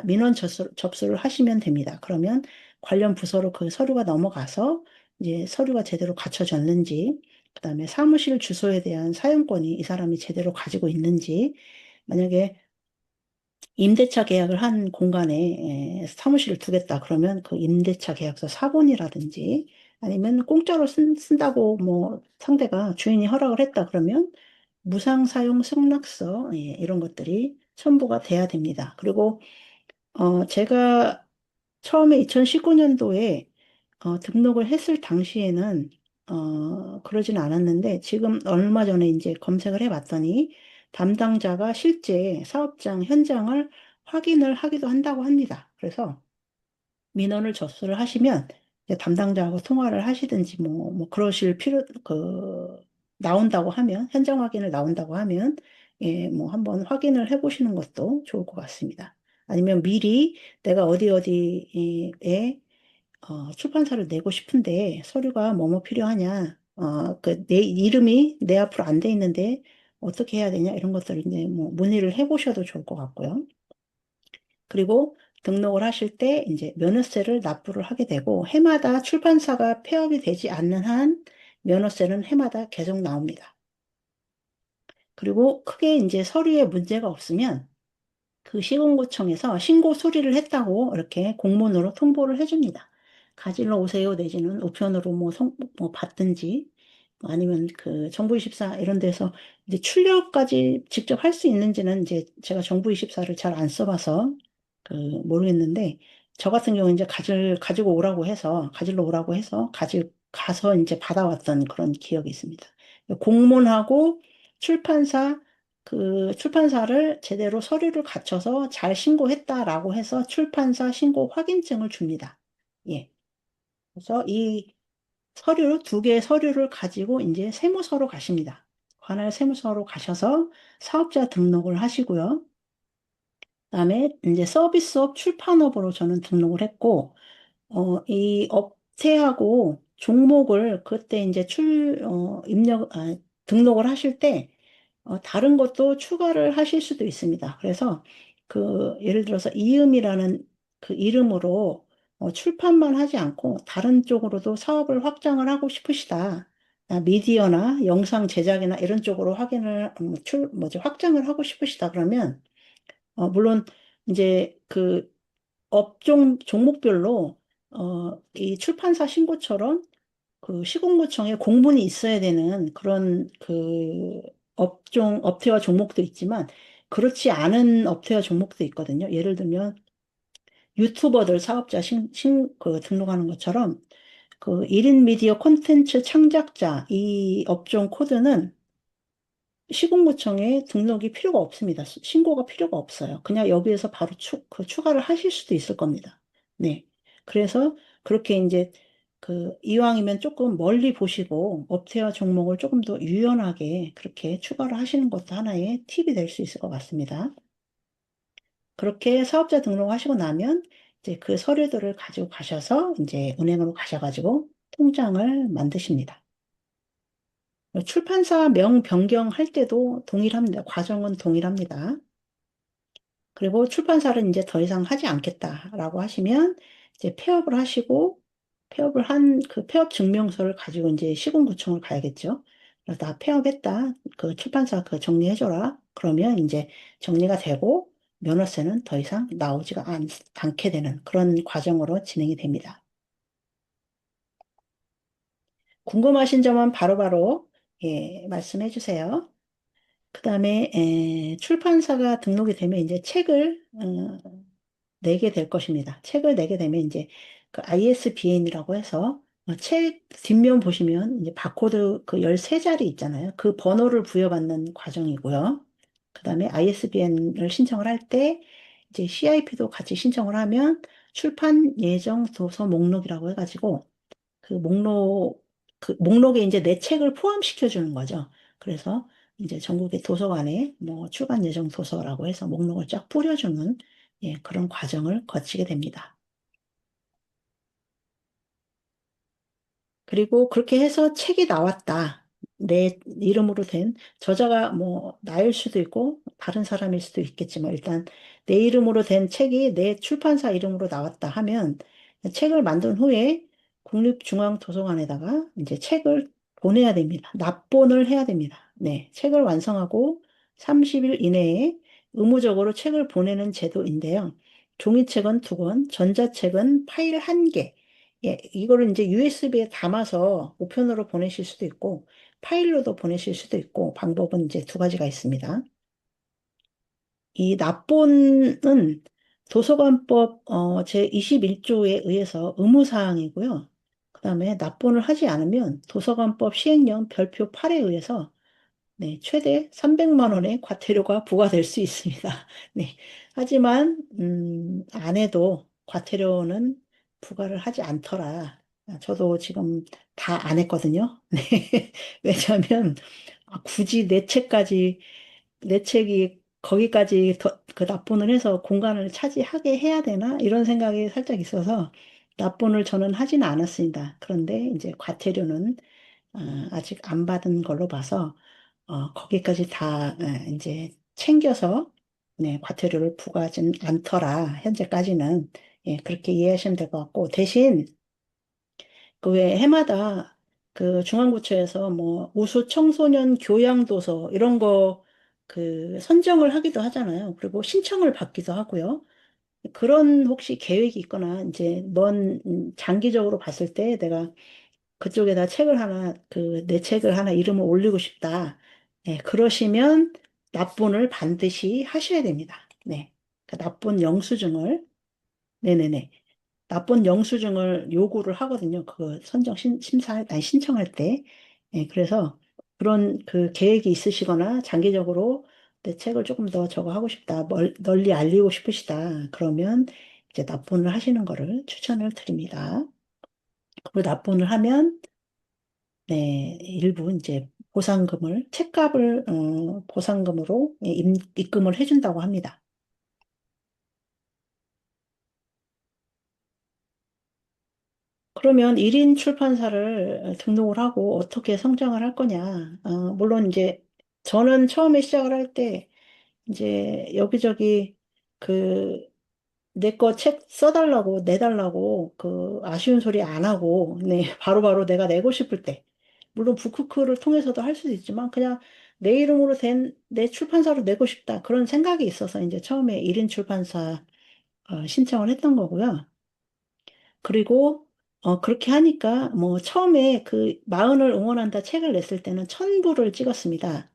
민원 접수를 하시면 됩니다. 그러면 관련 부서로 그 서류가 넘어가서 이제 서류가 제대로 갖춰졌는지, 그다음에 사무실 주소에 대한 사용권이 이 사람이 제대로 가지고 있는지, 만약에 임대차 계약을 한 공간에 사무실을 두겠다 그러면 그 임대차 계약서 사본이라든지 아니면 공짜로 쓴다고 뭐 상대가 주인이 허락을 했다 그러면 무상 사용 승낙서 이런 것들이 첨부가 돼야 됩니다. 그리고 제가 처음에 2019년도에 등록을 했을 당시에는 그러진 않았는데 지금 얼마 전에 이제 검색을 해봤더니 담당자가 실제 사업장 현장을 확인을 하기도 한다고 합니다. 그래서 민원을 접수를 하시면 이제 담당자하고 통화를 하시든지 뭐 그러실 나온다고 하면 현장 확인을 나온다고 하면 뭐 한번 확인을 해보시는 것도 좋을 것 같습니다. 아니면 미리 내가 어디에 출판사를 내고 싶은데 서류가 뭐뭐 필요하냐, 내 이름이 내 앞으로 안 돼 있는데 어떻게 해야 되냐 이런 것들을 이제 뭐 문의를 해보셔도 좋을 것 같고요. 그리고 등록을 하실 때 이제 면허세를 납부를 하게 되고 해마다 출판사가 폐업이 되지 않는 한 면허세는 해마다 계속 나옵니다. 그리고 크게 이제 서류에 문제가 없으면 그 시공구청에서 신고 수리를 했다고 이렇게 공문으로 통보를 해줍니다. 가지러 오세요 내지는 우편으로 뭐 받든지 아니면 그 정부24 이런 데서 이제 출력까지 직접 할 수 있는지는 이제 제가 정부24를 잘 안 써봐서 그 모르겠는데 저 같은 경우 이제 가지러 오라고 해서 가서 이제 받아왔던 그런 기억이 있습니다. 공문하고 출판사 출판사를 제대로 서류를 갖춰서 잘 신고했다라고 해서 출판사 신고 확인증을 줍니다. 예. 그래서 이 두 개의 서류를 가지고 이제 세무서로 가십니다. 관할 세무서로 가셔서 사업자 등록을 하시고요. 그다음에 이제 서비스업 출판업으로 저는 등록을 했고, 이 업체하고 종목을 그때 이제 등록을 하실 때 다른 것도 추가를 하실 수도 있습니다. 그래서 예를 들어서 이음이라는 그 이름으로 출판만 하지 않고 다른 쪽으로도 사업을 확장을 하고 싶으시다. 미디어나 영상 제작이나 이런 쪽으로 확장을 하고 싶으시다. 그러면, 물론 이제 그 종목별로, 이 출판사 신고처럼 그 시공구청에 공문이 있어야 되는 그런 업체와 종목도 있지만, 그렇지 않은 업체와 종목도 있거든요. 예를 들면, 유튜버들 사업자 등록하는 것처럼, 그 1인 미디어 콘텐츠 창작자 이 업종 코드는 시공구청에 등록이 필요가 없습니다. 신고가 필요가 없어요. 그냥 여기에서 바로 추가를 하실 수도 있을 겁니다. 네. 그래서 그렇게 이제 이왕이면 조금 멀리 보시고 업태와 종목을 조금 더 유연하게 그렇게 추가를 하시는 것도 하나의 팁이 될 수 있을 것 같습니다. 그렇게 사업자 등록하시고 나면 이제 그 서류들을 가지고 가셔서 이제 은행으로 가셔가지고 통장을 만드십니다. 출판사 명 변경할 때도 동일합니다. 과정은 동일합니다. 그리고 출판사를 이제 더 이상 하지 않겠다라고 하시면 이제 폐업을 하시고 폐업을 한 그 폐업 증명서를 가지고 이제 시군구청을 가야겠죠. 그래서 나 폐업했다. 그 출판사 그 정리해줘라. 그러면 이제 정리가 되고 면허세는 더 이상 나오지가 않게 되는 그런 과정으로 진행이 됩니다. 궁금하신 점은 바로바로 예, 말씀해 주세요. 그다음에 출판사가 등록이 되면 이제 책을 내게 될 것입니다. 책을 내게 되면 이제 그 ISBN이라고 해서 책 뒷면 보시면 이제 바코드 그 13자리 있잖아요. 그 번호를 부여받는 과정이고요. 그다음에 ISBN을 신청을 할 때 이제 CIP도 같이 신청을 하면 출판 예정 도서 목록이라고 해가지고 그 목록에 이제 내 책을 포함시켜 주는 거죠. 그래서 이제 전국의 도서관에 뭐 출간 예정 도서라고 해서 목록을 쫙 뿌려주는 예, 그런 과정을 거치게 됩니다. 그리고 그렇게 해서 책이 나왔다. 내 이름으로 된 저자가 뭐 나일 수도 있고 다른 사람일 수도 있겠지만 일단 내 이름으로 된 책이 내 출판사 이름으로 나왔다 하면 책을 만든 후에 국립중앙도서관에다가 이제 책을 보내야 됩니다. 납본을 해야 됩니다. 네, 책을 완성하고 30일 이내에 의무적으로 책을 보내는 제도인데요. 종이책은 2권, 전자책은 파일 1개, 예, 이거를 이제 USB에 담아서 우편으로 보내실 수도 있고, 파일로도 보내실 수도 있고, 방법은 이제 2가지가 있습니다. 이 납본은 도서관법 제21조에 의해서 의무사항이고요. 그 다음에 납본을 하지 않으면 도서관법 시행령 별표 8에 의해서 네, 최대 300만 원의 과태료가 부과될 수 있습니다. 네. 하지만 안 해도 과태료는 부과를 하지 않더라. 저도 지금 다 안 했거든요. 네. 왜냐하면 굳이 내 책이 거기까지 그 납본을 해서 공간을 차지하게 해야 되나? 이런 생각이 살짝 있어서 납본을 저는 하지는 않았습니다. 그런데 이제 과태료는 아직 안 받은 걸로 봐서 거기까지 다 이제 챙겨서 네, 과태료를 부과하진 않더라. 현재까지는 예, 그렇게 이해하시면 될 것 같고 대신 그 왜 해마다 그 중앙구청에서 뭐 우수 청소년 교양 도서 이런 거 그 선정을 하기도 하잖아요. 그리고 신청을 받기도 하고요. 그런 혹시 계획이 있거나 이제 먼 장기적으로 봤을 때 내가 그쪽에다 책을 하나, 내 책을 하나 이름을 올리고 싶다. 네, 그러시면 납본을 반드시 하셔야 됩니다. 네. 그 납본 영수증을, 네네네. 납본 영수증을 요구를 하거든요. 그 아니, 신청할 때. 네, 그래서 그런 그 계획이 있으시거나 장기적으로 내 책을 조금 더 저거 하고 싶다. 널리 알리고 싶으시다. 그러면 이제 납본을 하시는 거를 추천을 드립니다. 그리고 납본을 하면 네, 일부 이제 책값을 보상금으로 예, 입금을 해준다고 합니다. 그러면 1인 출판사를 등록을 하고 어떻게 성장을 할 거냐? 물론 이제 저는 처음에 시작을 할 때 이제 여기저기 그 내 거 책 써달라고 내달라고 그 아쉬운 소리 안 하고 네 바로바로 내가 내고 싶을 때 물론 북크크를 통해서도 할 수도 있지만 그냥 내 이름으로 된 내 출판사로 내고 싶다 그런 생각이 있어서 이제 처음에 1인 출판사 신청을 했던 거고요. 그리고 그렇게 하니까 뭐 처음에 그 마흔을 응원한다 책을 냈을 때는 1000부를 찍었습니다.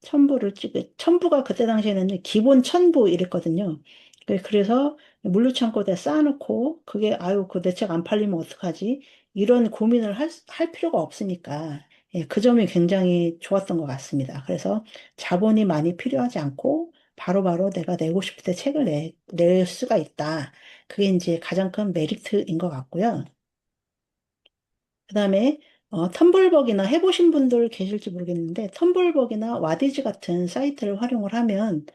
천부가 그때 당시에는 기본 1000부 이랬거든요. 그래서 물류창고에 쌓아놓고 그게 아유 그 내 책 안 팔리면 어떡하지? 이런 고민을 할 필요가 없으니까 예, 그 점이 굉장히 좋았던 것 같습니다. 그래서 자본이 많이 필요하지 않고 바로바로 내가 내고 싶을 때 책을 낼 수가 있다. 그게 이제 가장 큰 메리트인 것 같고요. 그다음에 텀블벅이나 해보신 분들 계실지 모르겠는데 텀블벅이나 와디즈 같은 사이트를 활용을 하면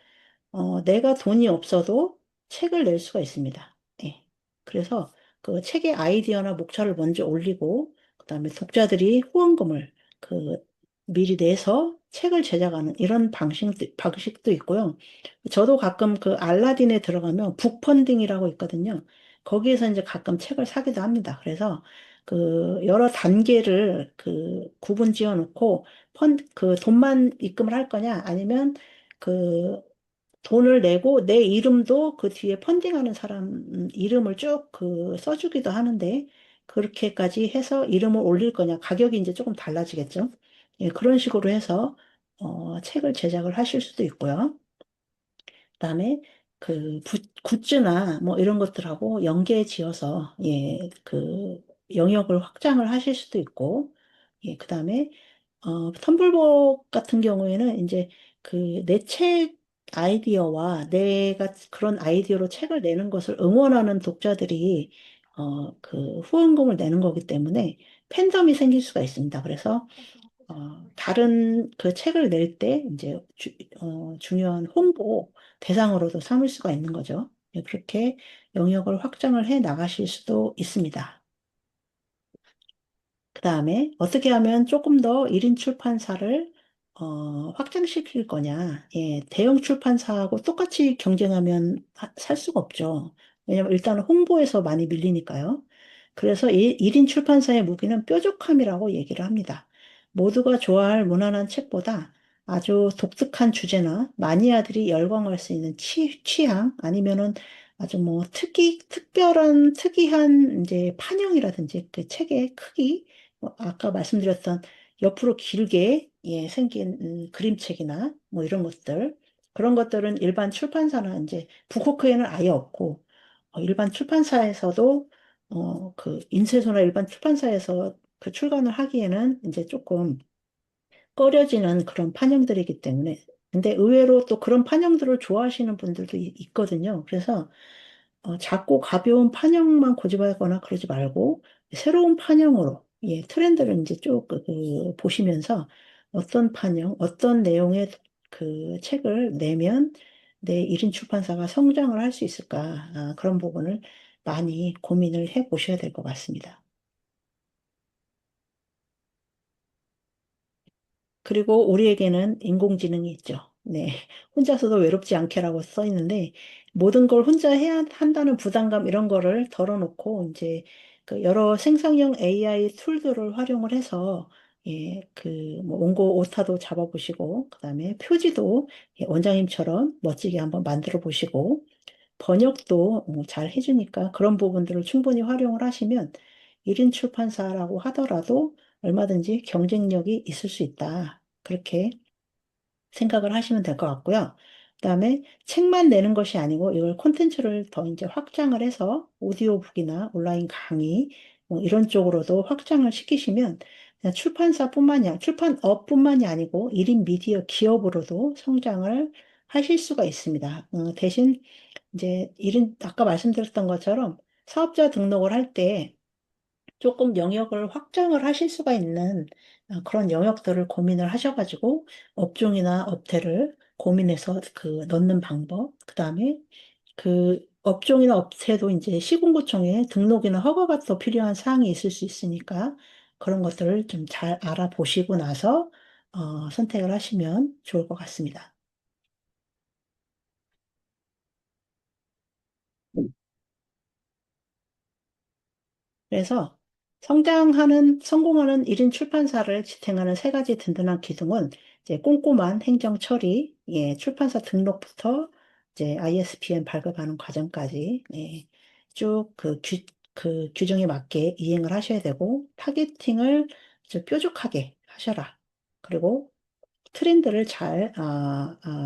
내가 돈이 없어도 책을 낼 수가 있습니다. 예. 그래서 그 책의 아이디어나 목차를 먼저 올리고, 그다음에 독자들이 후원금을 그 미리 내서 책을 제작하는 이런 방식도 있고요. 저도 가끔 그 알라딘에 들어가면 북펀딩이라고 있거든요. 거기에서 이제 가끔 책을 사기도 합니다. 그래서 그 여러 단계를 그 구분 지어 놓고 그 돈만 입금을 할 거냐 아니면 그 돈을 내고 내 이름도 그 뒤에 펀딩하는 사람 이름을 쭉 그 써주기도 하는데 그렇게까지 해서 이름을 올릴 거냐 가격이 이제 조금 달라지겠죠. 예, 그런 식으로 해서 책을 제작을 하실 수도 있고요. 그다음에 그 굿즈나 뭐 이런 것들하고 연계 지어서 예, 그 영역을 확장을 하실 수도 있고 예, 그다음에 텀블벅 같은 경우에는 이제 그 내 책 아이디어와 내가 그런 아이디어로 책을 내는 것을 응원하는 독자들이 그 후원금을 내는 거기 때문에 팬덤이 생길 수가 있습니다. 그래서 다른 그 책을 낼 때 이제 중요한 홍보 대상으로도 삼을 수가 있는 거죠. 예, 그렇게 영역을 확장을 해 나가실 수도 있습니다. 그 다음에 어떻게 하면 조금 더 1인 출판사를 확장시킬 거냐. 예, 대형 출판사하고 똑같이 경쟁하면 살 수가 없죠. 왜냐면 일단 홍보에서 많이 밀리니까요. 그래서 이 1인 출판사의 무기는 뾰족함이라고 얘기를 합니다. 모두가 좋아할 무난한 책보다 아주 독특한 주제나 마니아들이 열광할 수 있는 취향 아니면은 아주 뭐 특별한 특이한 이제 판형이라든지 그 책의 크기 아까 말씀드렸던 옆으로 길게 예, 생긴 그림책이나 뭐 이런 것들 그런 것들은 일반 출판사나 이제 북크에는 아예 없고 일반 출판사에서도 그 인쇄소나 일반 출판사에서 그 출간을 하기에는 이제 조금 꺼려지는 그런 판형들이기 때문에 근데 의외로 또 그런 판형들을 좋아하시는 분들도 있거든요. 그래서 작고 가벼운 판형만 고집하거나 그러지 말고 새로운 판형으로 예, 트렌드를 이제 쭉 보시면서 어떤 판형, 어떤 내용의 그 책을 내면 내 1인 출판사가 성장을 할 수 있을까? 그런 부분을 많이 고민을 해 보셔야 될 것 같습니다. 그리고 우리에게는 인공지능이 있죠. 네. 혼자서도 외롭지 않게라고 써 있는데, 모든 걸 혼자 해야 한다는 부담감 이런 거를 덜어놓고, 이제 그 여러 생성형 AI 툴들을 활용을 해서, 예, 그, 뭐, 원고 오타도 잡아보시고, 그 다음에 표지도 예, 원장님처럼 멋지게 한번 만들어 보시고, 번역도 잘 해주니까 그런 부분들을 충분히 활용을 하시면 1인 출판사라고 하더라도 얼마든지 경쟁력이 있을 수 있다. 그렇게 생각을 하시면 될 것 같고요. 그다음에 책만 내는 것이 아니고 이걸 콘텐츠를 더 이제 확장을 해서 오디오북이나 온라인 강의 뭐 이런 쪽으로도 확장을 시키시면 그냥 출판업뿐만이 아니고 1인 미디어 기업으로도 성장을 하실 수가 있습니다. 대신 이제 일은 아까 말씀드렸던 것처럼 사업자 등록을 할 때 조금 영역을 확장을 하실 수가 있는 그런 영역들을 고민을 하셔가지고 업종이나 업태를 고민해서 그 넣는 방법, 그 다음에 그 업종이나 업태도 이제 시군구청에 등록이나 허가가 또 필요한 사항이 있을 수 있으니까 그런 것들을 좀 잘 알아보시고 나서 선택을 하시면 좋을 것 같습니다. 그래서 성공하는 1인 출판사를 지탱하는 세 가지 든든한 기둥은 이제 꼼꼼한 행정 처리, 예, 출판사 등록부터 이제 ISBN 발급하는 과정까지 예, 쭉그 규정에 맞게 이행을 하셔야 되고 타겟팅을 좀 뾰족하게 하셔라. 그리고 트렌드를 잘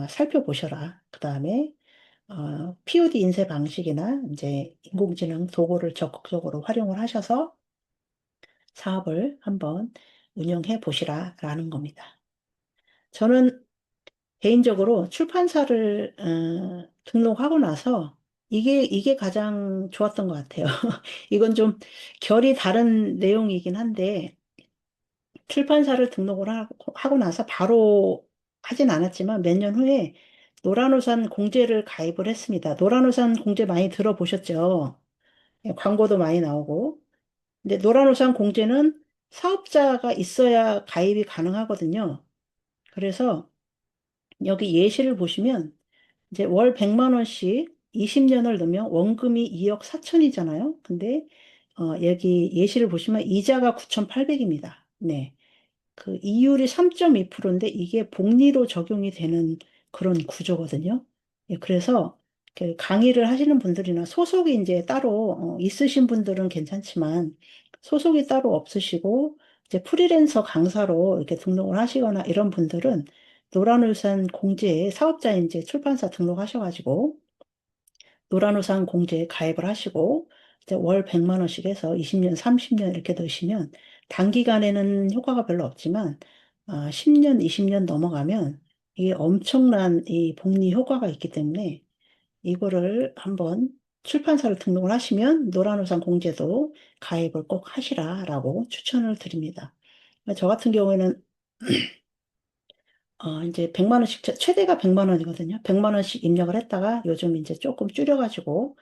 살펴보셔라. 그 다음에 POD 인쇄 방식이나 이제 인공지능 도구를 적극적으로 활용을 하셔서 사업을 한번 운영해 보시라라는 겁니다. 저는 개인적으로 출판사를 등록하고 나서 이게 가장 좋았던 것 같아요. 이건 좀 결이 다른 내용이긴 한데 출판사를 등록을 하고 나서 바로 하진 않았지만 몇 년 후에 노란우산 공제를 가입을 했습니다. 노란우산 공제 많이 들어보셨죠? 예, 광고도 많이 나오고. 근데 노란우산 공제는 사업자가 있어야 가입이 가능하거든요. 그래서 여기 예시를 보시면 이제 월 100만 원씩 20년을 넣으면 원금이 2억 4천이잖아요. 근데 여기 예시를 보시면 이자가 9,800입니다. 네. 그 이율이 3.2%인데 이게 복리로 적용이 되는 그런 구조거든요. 예, 그래서 그 강의를 하시는 분들이나 소속이 이제 따로 있으신 분들은 괜찮지만 소속이 따로 없으시고 이제 프리랜서 강사로 이렇게 등록을 하시거나 이런 분들은 노란울산 공제에 사업자 이제 출판사 등록하셔가지고 노란우산 공제에 가입을 하시고 이제 월 100만 원씩 해서 20년, 30년 이렇게 넣으시면 단기간에는 효과가 별로 없지만 10년, 20년 넘어가면 이게 엄청난 이 복리 효과가 있기 때문에 이거를 한번 출판사를 등록을 하시면 노란우산 공제도 가입을 꼭 하시라라고 추천을 드립니다. 저 같은 경우에는 이제 100만 원씩, 최대가 100만 원이거든요. 100만 원씩 입력을 했다가 요즘 이제 조금 줄여가지고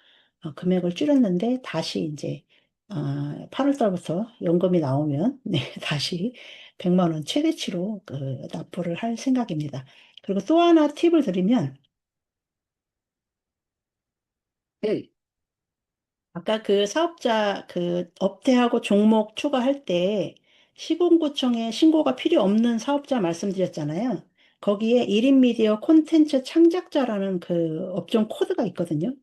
금액을 줄였는데 다시 이제 8월 달부터 연금이 나오면 네, 다시 100만 원 최대치로 그 납부를 할 생각입니다. 그리고 또 하나 팁을 드리면 네. 아까 그 사업자 그 업태하고 종목 추가할 때 시군구청에 신고가 필요 없는 사업자 말씀드렸잖아요. 거기에 1인 미디어 콘텐츠 창작자라는 그 업종 코드가 있거든요.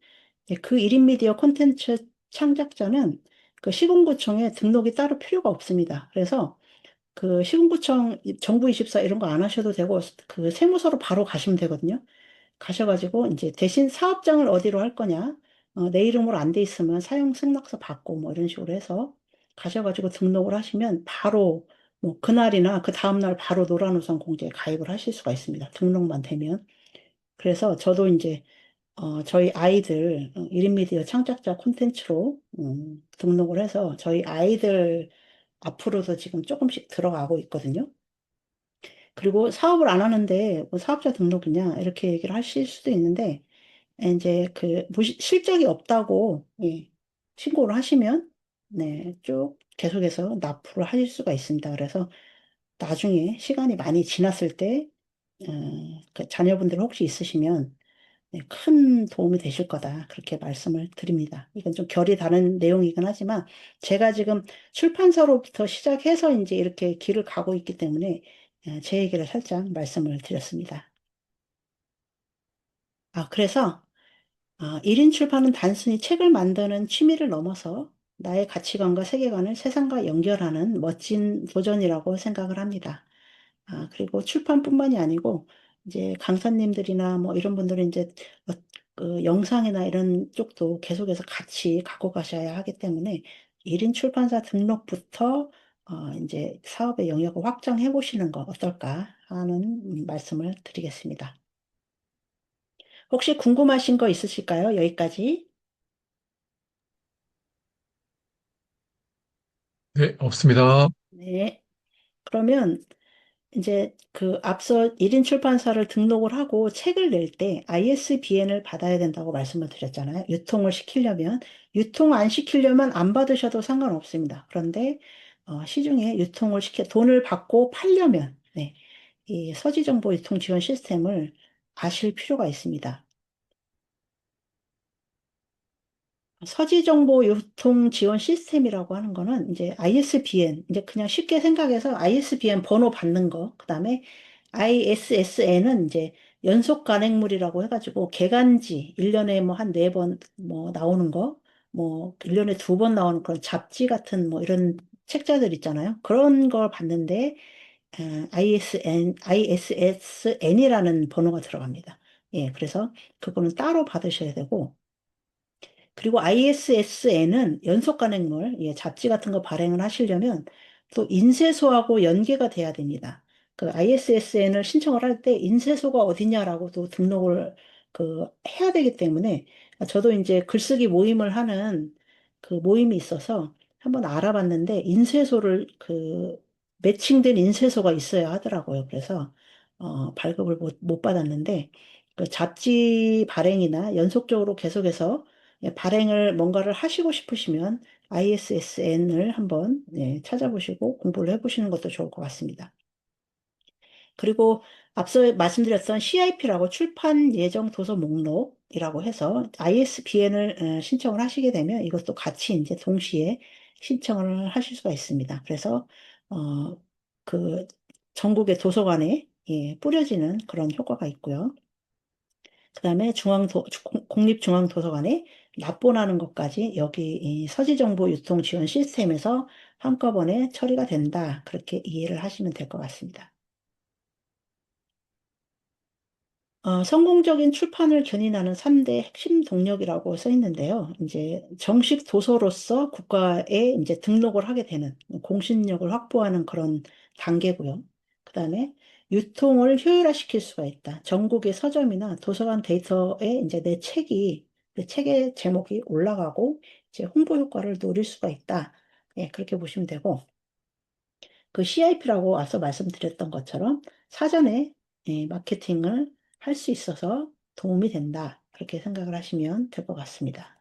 예, 그 1인 미디어 콘텐츠 창작자는 그 시군구청에 등록이 따로 필요가 없습니다. 그래서 그 시군구청 정부24 이런 거 안 하셔도 되고 그 세무서로 바로 가시면 되거든요. 가셔가지고 이제 대신 사업장을 어디로 할 거냐, 내 이름으로 안 돼 있으면 사용 승낙서 받고 뭐 이런 식으로 해서 가셔가지고 등록을 하시면 바로 뭐 그날이나 그 다음날 바로 노란우산 공제에 가입을 하실 수가 있습니다. 등록만 되면. 그래서 저도 이제 저희 아이들 1인 미디어 창작자 콘텐츠로 등록을 해서 저희 아이들 앞으로도 지금 조금씩 들어가고 있거든요. 그리고 사업을 안 하는데 뭐 사업자 등록이냐 이렇게 얘기를 하실 수도 있는데 이제 그 실적이 없다고 예, 신고를 하시면 네, 쭉 계속해서 납부를 하실 수가 있습니다. 그래서 나중에 시간이 많이 지났을 때 그 자녀분들 혹시 있으시면 네, 큰 도움이 되실 거다. 그렇게 말씀을 드립니다. 이건 좀 결이 다른 내용이긴 하지만 제가 지금 출판사로부터 시작해서 이제 이렇게 길을 가고 있기 때문에 제 얘기를 살짝 말씀을 드렸습니다. 그래서 1인 출판은 단순히 책을 만드는 취미를 넘어서 나의 가치관과 세계관을 세상과 연결하는 멋진 도전이라고 생각을 합니다. 그리고 출판뿐만이 아니고 이제 강사님들이나 뭐 이런 분들은 이제 그 영상이나 이런 쪽도 계속해서 같이 갖고 가셔야 하기 때문에 1인 출판사 등록부터 이제 사업의 영역을 확장해 보시는 거 어떨까 하는 말씀을 드리겠습니다. 혹시 궁금하신 거 있으실까요? 여기까지. 네, 없습니다. 네. 그러면 이제 그 앞서 1인 출판사를 등록을 하고 책을 낼 때 ISBN을 받아야 된다고 말씀을 드렸잖아요. 유통을 시키려면. 유통 안 시키려면 안 받으셔도 상관없습니다. 그런데 시중에 유통을 돈을 받고 팔려면 네, 이 서지정보 유통 지원 시스템을 아실 필요가 있습니다. 서지정보 유통 지원 시스템이라고 하는 거는 이제 ISBN, 이제 그냥 쉽게 생각해서 ISBN 번호 받는 거, 그 다음에 ISSN은 이제 연속 간행물이라고 해가지고 개간지, 1년에 뭐 한 4번 뭐 나오는 거, 뭐 1년에 2번 나오는 그런 잡지 같은 뭐 이런 책자들 있잖아요. 그런 걸 받는데 ISSN이라는 번호가 들어갑니다. 예, 그래서 그거는 따로 받으셔야 되고, 그리고 ISSN은 연속 간행물, 예, 잡지 같은 거 발행을 하시려면 또 인쇄소하고 연계가 돼야 됩니다. 그 ISSN을 신청을 할 때 인쇄소가 어디냐라고 또 등록을 해야 되기 때문에 저도 이제 글쓰기 모임을 하는 그 모임이 있어서 한번 알아봤는데 인쇄소를 매칭된 인쇄소가 있어야 하더라고요. 그래서 발급을 못 받았는데 그 잡지 발행이나 연속적으로 계속해서 예, 발행을 뭔가를 하시고 싶으시면 ISSN을 한번 예, 찾아보시고 공부를 해보시는 것도 좋을 것 같습니다. 그리고 앞서 말씀드렸던 CIP라고 출판 예정 도서 목록이라고 해서 ISBN을 신청을 하시게 되면 이것도 같이 이제 동시에 신청을 하실 수가 있습니다. 그래서 어, 그 전국의 도서관에 예, 뿌려지는 그런 효과가 있고요. 그다음에 공립중앙도서관에 납본하는 것까지 여기 이 서지정보 유통 지원 시스템에서 한꺼번에 처리가 된다. 그렇게 이해를 하시면 될 것 같습니다. 성공적인 출판을 견인하는 3대 핵심 동력이라고 써 있는데요. 이제 정식 도서로서 국가에 이제 등록을 하게 되는 공신력을 확보하는 그런 단계고요. 그다음에 유통을 효율화시킬 수가 있다. 전국의 서점이나 도서관 데이터에 이제 내 책의 제목이 올라가고 이제 홍보 효과를 노릴 수가 있다. 예, 그렇게 보시면 되고 그 CIP라고 앞서 말씀드렸던 것처럼 사전에 예, 마케팅을 할 수 있어서 도움이 된다. 그렇게 생각을 하시면 될 것 같습니다.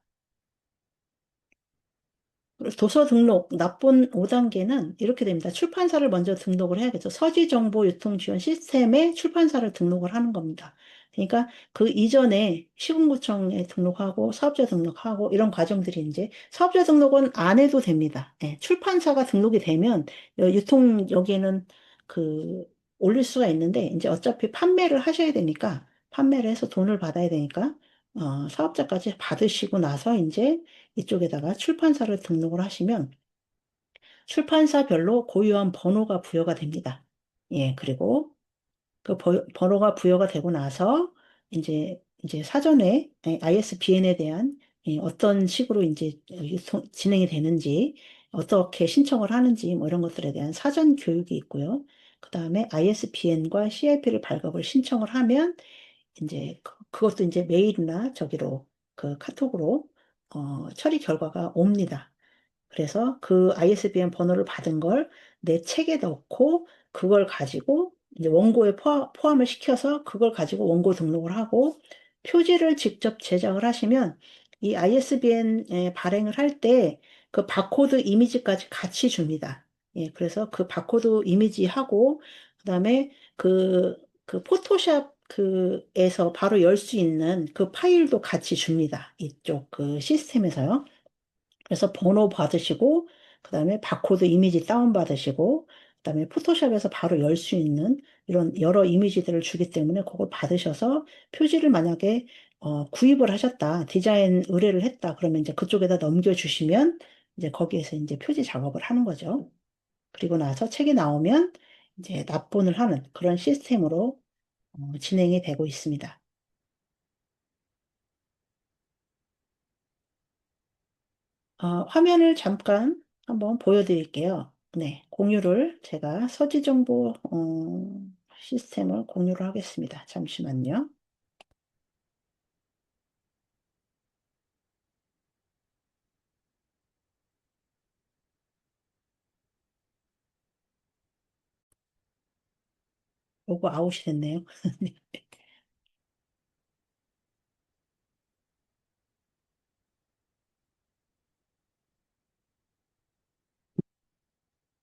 도서 등록, 납본 5단계는 이렇게 됩니다. 출판사를 먼저 등록을 해야겠죠. 서지정보 유통지원 시스템에 출판사를 등록을 하는 겁니다. 그러니까 그 이전에 시군구청에 등록하고 사업자 등록하고 이런 과정들이 이제 사업자 등록은 안 해도 됩니다. 예, 출판사가 등록이 되면 유통 여기에는 그 올릴 수가 있는데 이제 어차피 판매를 하셔야 되니까 판매를 해서 돈을 받아야 되니까 사업자까지 받으시고 나서 이제 이쪽에다가 출판사를 등록을 하시면 출판사별로 고유한 번호가 부여가 됩니다. 예, 그리고 그 번호가 부여가 되고 나서 이제 사전에 ISBN에 대한 어떤 식으로 이제 진행이 되는지 어떻게 신청을 하는지 뭐 이런 것들에 대한 사전 교육이 있고요. 그 다음에 ISBN과 CIP를 발급을 신청을 하면 이제 그것도 이제 메일이나 저기로 그 카톡으로 처리 결과가 옵니다. 그래서 그 ISBN 번호를 받은 걸 내 책에 넣고 그걸 가지고 이제 원고에 포함을 시켜서 그걸 가지고 원고 등록을 하고 표지를 직접 제작을 하시면 이 ISBN에 발행을 할 때 그 바코드 이미지까지 같이 줍니다. 예, 그래서 그 바코드 이미지하고 그다음에 그 포토샵 그에서 바로 열 수 있는 그 파일도 같이 줍니다. 이쪽 그 시스템에서요. 그래서 번호 받으시고, 그 다음에 바코드 이미지 다운받으시고, 그 다음에 포토샵에서 바로 열 수 있는 이런 여러 이미지들을 주기 때문에 그걸 받으셔서 표지를 만약에 구입을 하셨다, 디자인 의뢰를 했다, 그러면 이제 그쪽에다 넘겨주시면 이제 거기에서 이제 표지 작업을 하는 거죠. 그리고 나서 책이 나오면 이제 납본을 하는 그런 시스템으로 진행이 되고 있습니다. 화면을 잠깐 한번 보여드릴게요. 네, 공유를 제가 서지정보 시스템을 공유를 하겠습니다. 잠시만요. 요거 아웃이 됐네요.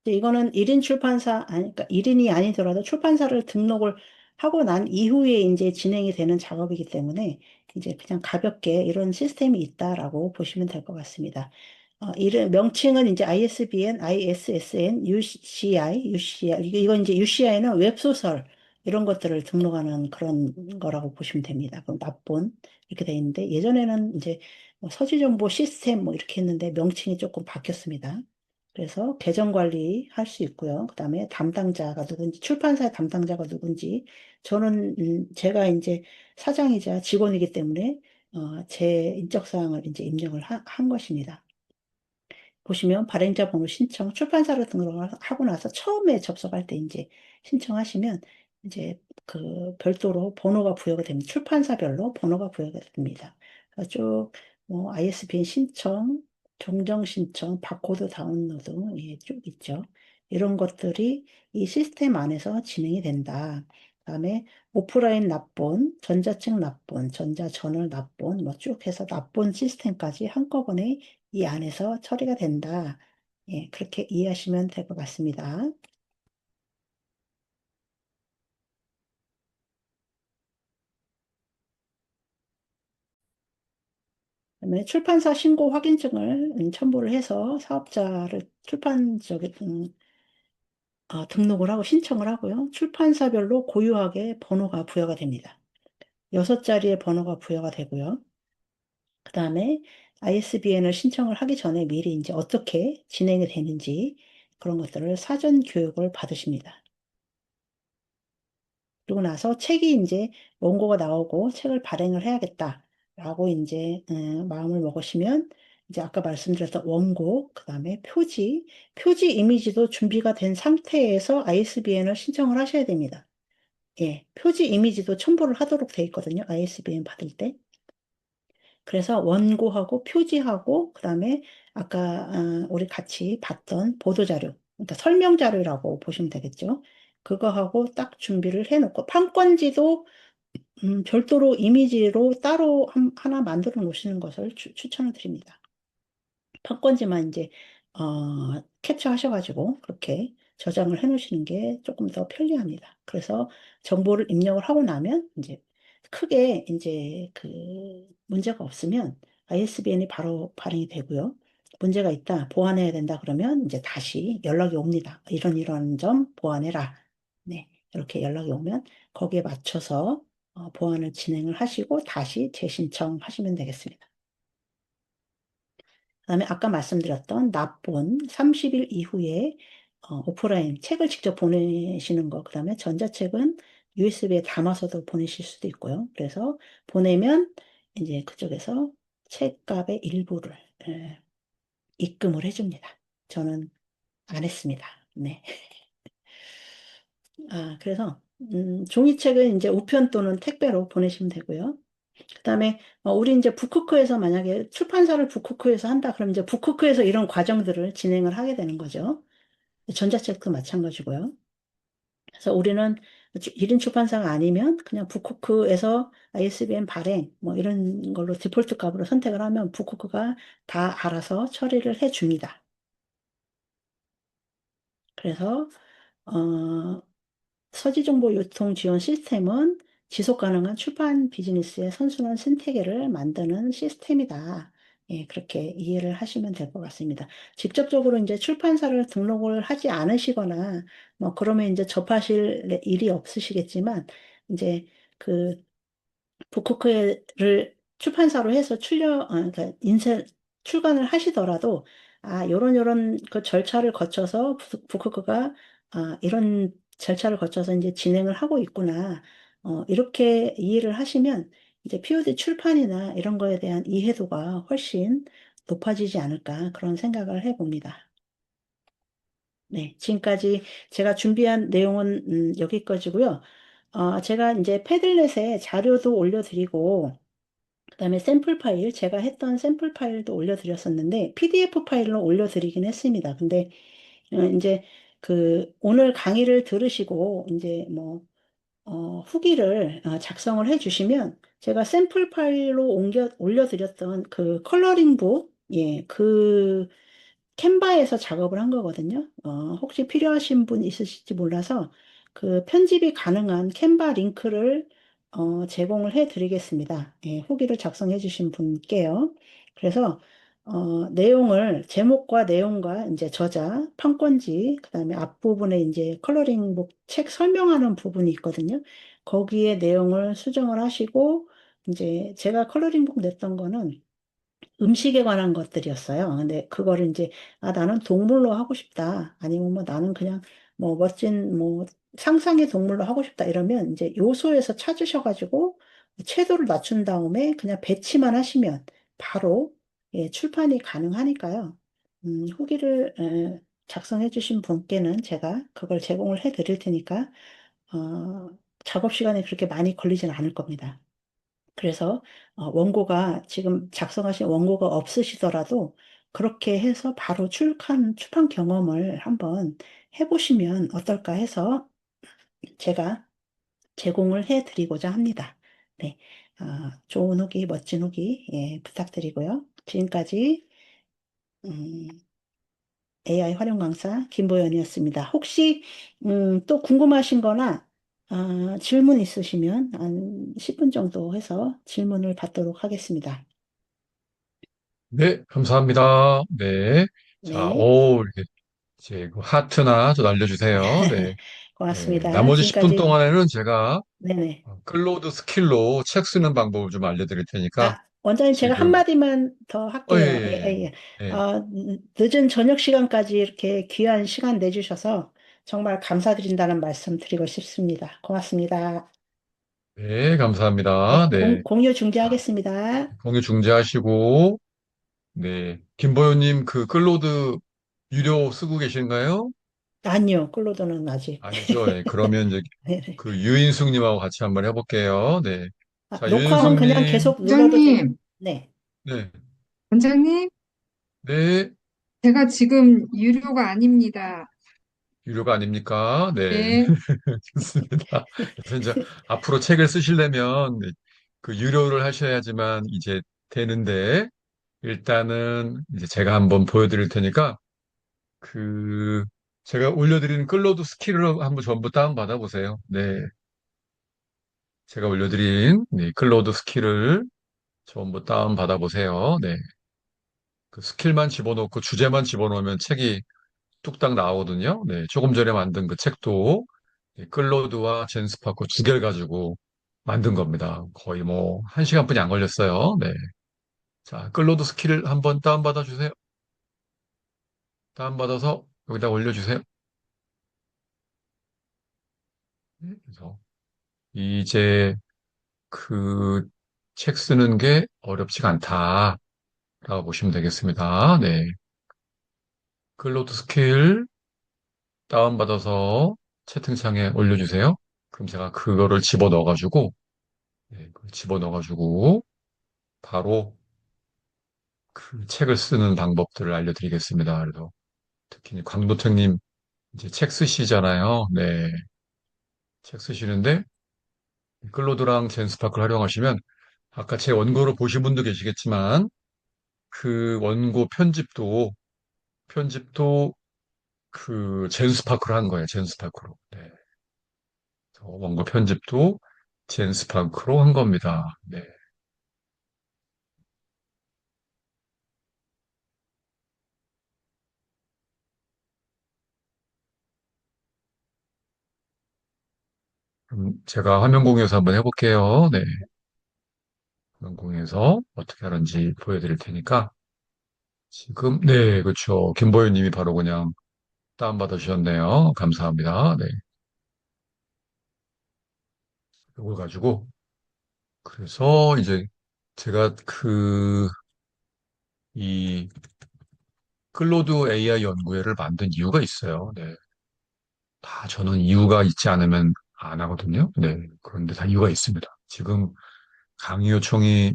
근데 이거는 1인 출판사, 아니, 그러니까 1인이 아니더라도 출판사를 등록을 하고 난 이후에 이제 진행이 되는 작업이기 때문에 이제 그냥 가볍게 이런 시스템이 있다라고 보시면 될 것 같습니다. 이름, 명칭은 이제 ISBN, ISSN, UCI, UCI, 이건 이제 UCI는 웹소설 이런 것들을 등록하는 그런 거라고 보시면 됩니다. 그럼 납본 이렇게 돼 있는데 예전에는 이제 뭐 서지정보 시스템 뭐 이렇게 했는데 명칭이 조금 바뀌었습니다. 그래서 계정 관리 할 수 있고요. 그다음에 담당자가 누군지, 출판사의 담당자가 누군지, 저는 제가 이제 사장이자 직원이기 때문에 제 인적 사항을 이제 입력을 한 것입니다. 보시면 발행자 번호 신청, 출판사로 등록을 하고 나서 처음에 접속할 때 이제 신청하시면 이제 그 별도로 번호가 부여가 됩니다. 출판사별로 번호가 부여가 됩니다. 그래서 쭉 뭐 ISBN 신청, 경정 신청, 바코드 다운로드 예, 쭉 있죠. 이런 것들이 이 시스템 안에서 진행이 된다. 그다음에 오프라인 납본, 전자책 납본, 전자저널 납본 뭐 쭉 해서 납본 시스템까지 한꺼번에 이 안에서 처리가 된다. 예, 그렇게 이해하시면 될 것 같습니다. 그다음에 출판사 신고 확인증을 첨부를 해서 사업자를 등록을 하고 신청을 하고요. 출판사별로 고유하게 번호가 부여가 됩니다. 6자리의 번호가 부여가 되고요. 그 다음에 ISBN을 신청을 하기 전에 미리 이제 어떻게 진행이 되는지 그런 것들을 사전 교육을 받으십니다. 그리고 나서 책이 이제 원고가 나오고 책을 발행을 해야겠다라고 이제 마음을 먹으시면 이제 아까 말씀드렸던 원고, 그다음에 표지 이미지도 준비가 된 상태에서 ISBN을 신청을 하셔야 됩니다. 예, 표지 이미지도 첨부를 하도록 돼 있거든요. ISBN 받을 때. 그래서 원고하고 표지하고 그다음에 아까 우리 같이 봤던 보도자료, 그러니까 설명자료라고 보시면 되겠죠. 그거하고 딱 준비를 해놓고 판권지도 별도로 이미지로 따로 하나 만들어 놓으시는 것을 추천을 드립니다. 판권지만 이제 캡처하셔가지고 그렇게 저장을 해놓으시는 게 조금 더 편리합니다. 그래서 정보를 입력을 하고 나면 이제 크게 이제 그 문제가 없으면 ISBN이 바로 발행이 되고요. 문제가 있다, 보완해야 된다 그러면 이제 다시 연락이 옵니다. 이런 점 보완해라. 네, 이렇게 연락이 오면 거기에 맞춰서 보완을 진행을 하시고 다시 재신청하시면 되겠습니다. 그다음에 아까 말씀드렸던 납본 30일 이후에 오프라인 책을 직접 보내시는 거, 그다음에 전자책은 USB에 담아서도 보내실 수도 있고요. 그래서 보내면 이제 그쪽에서 책값의 일부를 입금을 해줍니다. 저는 안 했습니다. 네. 그래서 종이책은 이제 우편 또는 택배로 보내시면 되고요. 그다음에 우리 이제 북크크에서 만약에 출판사를 북크크에서 한다 그러면 이제 북크크에서 이런 과정들을 진행을 하게 되는 거죠. 전자책도 마찬가지고요. 그래서 우리는 1인 출판사가 아니면 그냥 북크크에서 ISBN 발행 뭐 이런 걸로 디폴트 값으로 선택을 하면 북크크가 다 알아서 처리를 해 줍니다. 그래서 어, 서지정보 유통 지원 시스템은 지속 가능한 출판 비즈니스의 선순환 생태계를 만드는 시스템이다. 예, 그렇게 이해를 하시면 될 것 같습니다. 직접적으로 이제 출판사를 등록을 하지 않으시거나, 뭐, 그러면 이제 접하실 일이 없으시겠지만, 이제 그 북크크를 출판사로 해서 그러니까 출간을 하시더라도, 요런 그 절차를 거쳐서 북크크가, 이런 절차를 거쳐서 이제 진행을 하고 있구나. 이렇게 이해를 하시면, 이제 POD 출판이나 이런 거에 대한 이해도가 훨씬 높아지지 않을까, 그런 생각을 해봅니다. 네, 지금까지 제가 준비한 내용은 여기까지고요. 제가 이제 패들렛에 자료도 올려드리고, 그다음에 샘플 파일, 제가 했던 샘플 파일도 올려드렸었는데, PDF 파일로 올려드리긴 했습니다. 근데, 이제 오늘 강의를 들으시고, 이제 뭐, 후기를 작성을 해주시면, 제가 샘플 파일로 올려드렸던 그 컬러링북, 예, 그 캔바에서 작업을 한 거거든요. 혹시 필요하신 분 있으실지 몰라서 그 편집이 가능한 캔바 링크를 제공을 해 드리겠습니다. 예, 후기를 작성해 주신 분께요. 그래서 제목과 내용과 이제 저자, 판권지, 그다음에 앞부분에 이제 컬러링북 책 설명하는 부분이 있거든요. 거기에 내용을 수정을 하시고 이제 제가 컬러링북 냈던 거는 음식에 관한 것들이었어요. 근데 그거를 이제, 아, 나는 동물로 하고 싶다. 아니면 뭐 나는 그냥 뭐 멋진 뭐 상상의 동물로 하고 싶다. 이러면 이제 요소에서 찾으셔가지고 채도를 낮춘 다음에 그냥 배치만 하시면 바로 예, 출판이 가능하니까요. 후기를 작성해 주신 분께는 제가 그걸 제공을 해 드릴 테니까 작업 시간에 그렇게 많이 걸리진 않을 겁니다. 그래서 원고가 지금 작성하신 원고가 없으시더라도 그렇게 해서 바로 출판 경험을 한번 해보시면 어떨까 해서 제가 제공을 해드리고자 합니다. 네, 좋은 후기, 멋진 후기 예, 부탁드리고요. 지금까지 음, AI 활용 강사 김보연이었습니다. 혹시 또 궁금하신 거나 질문 있으시면 한 10분 정도 해서 질문을 받도록 하겠습니다. 네, 감사합니다. 네. 자, 네. 이렇게 이제 그 하트나 좀 알려주세요. 네. 네. 고맙습니다. 나머지 10분 지금까지, 동안에는 제가 네네. 클로드 스킬로 책 쓰는 방법을 좀 알려드릴 테니까 원장님, 제가 지금, 한마디만 더 예, 할게요. 예, 예, 예, 예. 예. 늦은 저녁 시간까지 이렇게 귀한 시간 내주셔서 정말 감사드린다는 말씀 드리고 싶습니다. 고맙습니다. 네, 네, 감사합니다. 네. 공유 자, 중지하겠습니다. 공유 중지하시고, 네. 김보효님 그 클로드 유료 쓰고 계신가요? 아니요, 클로드는 아직. 아니죠. 예, 그러면 이제 네네. 그 유인숙님하고 같이 한번 해볼게요. 네. 자, 녹화는 그냥 유인숙님. 계속 눌러도 돼. 원장님, 네. 네. 원장님, 네. 제가 지금 유료가 아닙니다. 유료가 아닙니까? 네. 네, 좋습니다. 그래서 이제 앞으로 책을 쓰시려면 네, 그 유료를 하셔야지만 이제 되는데, 일단은 이제 제가 한번 보여드릴 테니까, 그, 제가 올려드린 클로드 스킬을 한번 전부 다운받아 보세요. 네. 제가 올려드린 네, 클로드 스킬을 전부 다운받아 보세요. 네. 그 스킬만 집어넣고 주제만 집어넣으면 책이 뚝딱 나오거든요. 네. 조금 전에 만든 그 책도 이 클로드와 젠스파코 두 개를 가지고 만든 겁니다. 거의 뭐, 한 시간뿐이 안 걸렸어요. 네. 자, 클로드 스킬을 한번 다운받아 주세요. 다운받아서 여기다 올려주세요. 네, 그래서 이제 그 책 쓰는 게 어렵지가 않다라고 보시면 되겠습니다. 네. 클로드 스킬 다운받아서 채팅창에 올려주세요. 그럼 제가 그거를 집어넣어가지고, 네, 그걸 집어넣어가지고, 바로 그 책을 쓰는 방법들을 알려드리겠습니다. 그래서 특히 광노택님 이제 책 쓰시잖아요. 네. 책 쓰시는데 클로드랑 젠스파크를 활용하시면 아까 제 원고를 보신 분도 계시겠지만 그 원고 편집도 그 젠스파크로 한 거예요. 젠스파크로. 네. 원고 편집도 젠스파크로 한 겁니다. 네. 그럼 제가 화면 공유해서 한번 해볼게요. 네. 화면 공유해서 어떻게 하는지 보여드릴 테니까 지금 네, 그렇죠. 김보현 님이 바로 그냥 다운받으셨네요. 감사합니다. 네. 이걸 가지고 그래서 이제 제가 이 클로드 AI 연구회를 만든 이유가 있어요. 네. 다 저는 이유가 있지 않으면 안 하거든요. 네. 그런데 다 이유가 있습니다. 지금 강의 요청이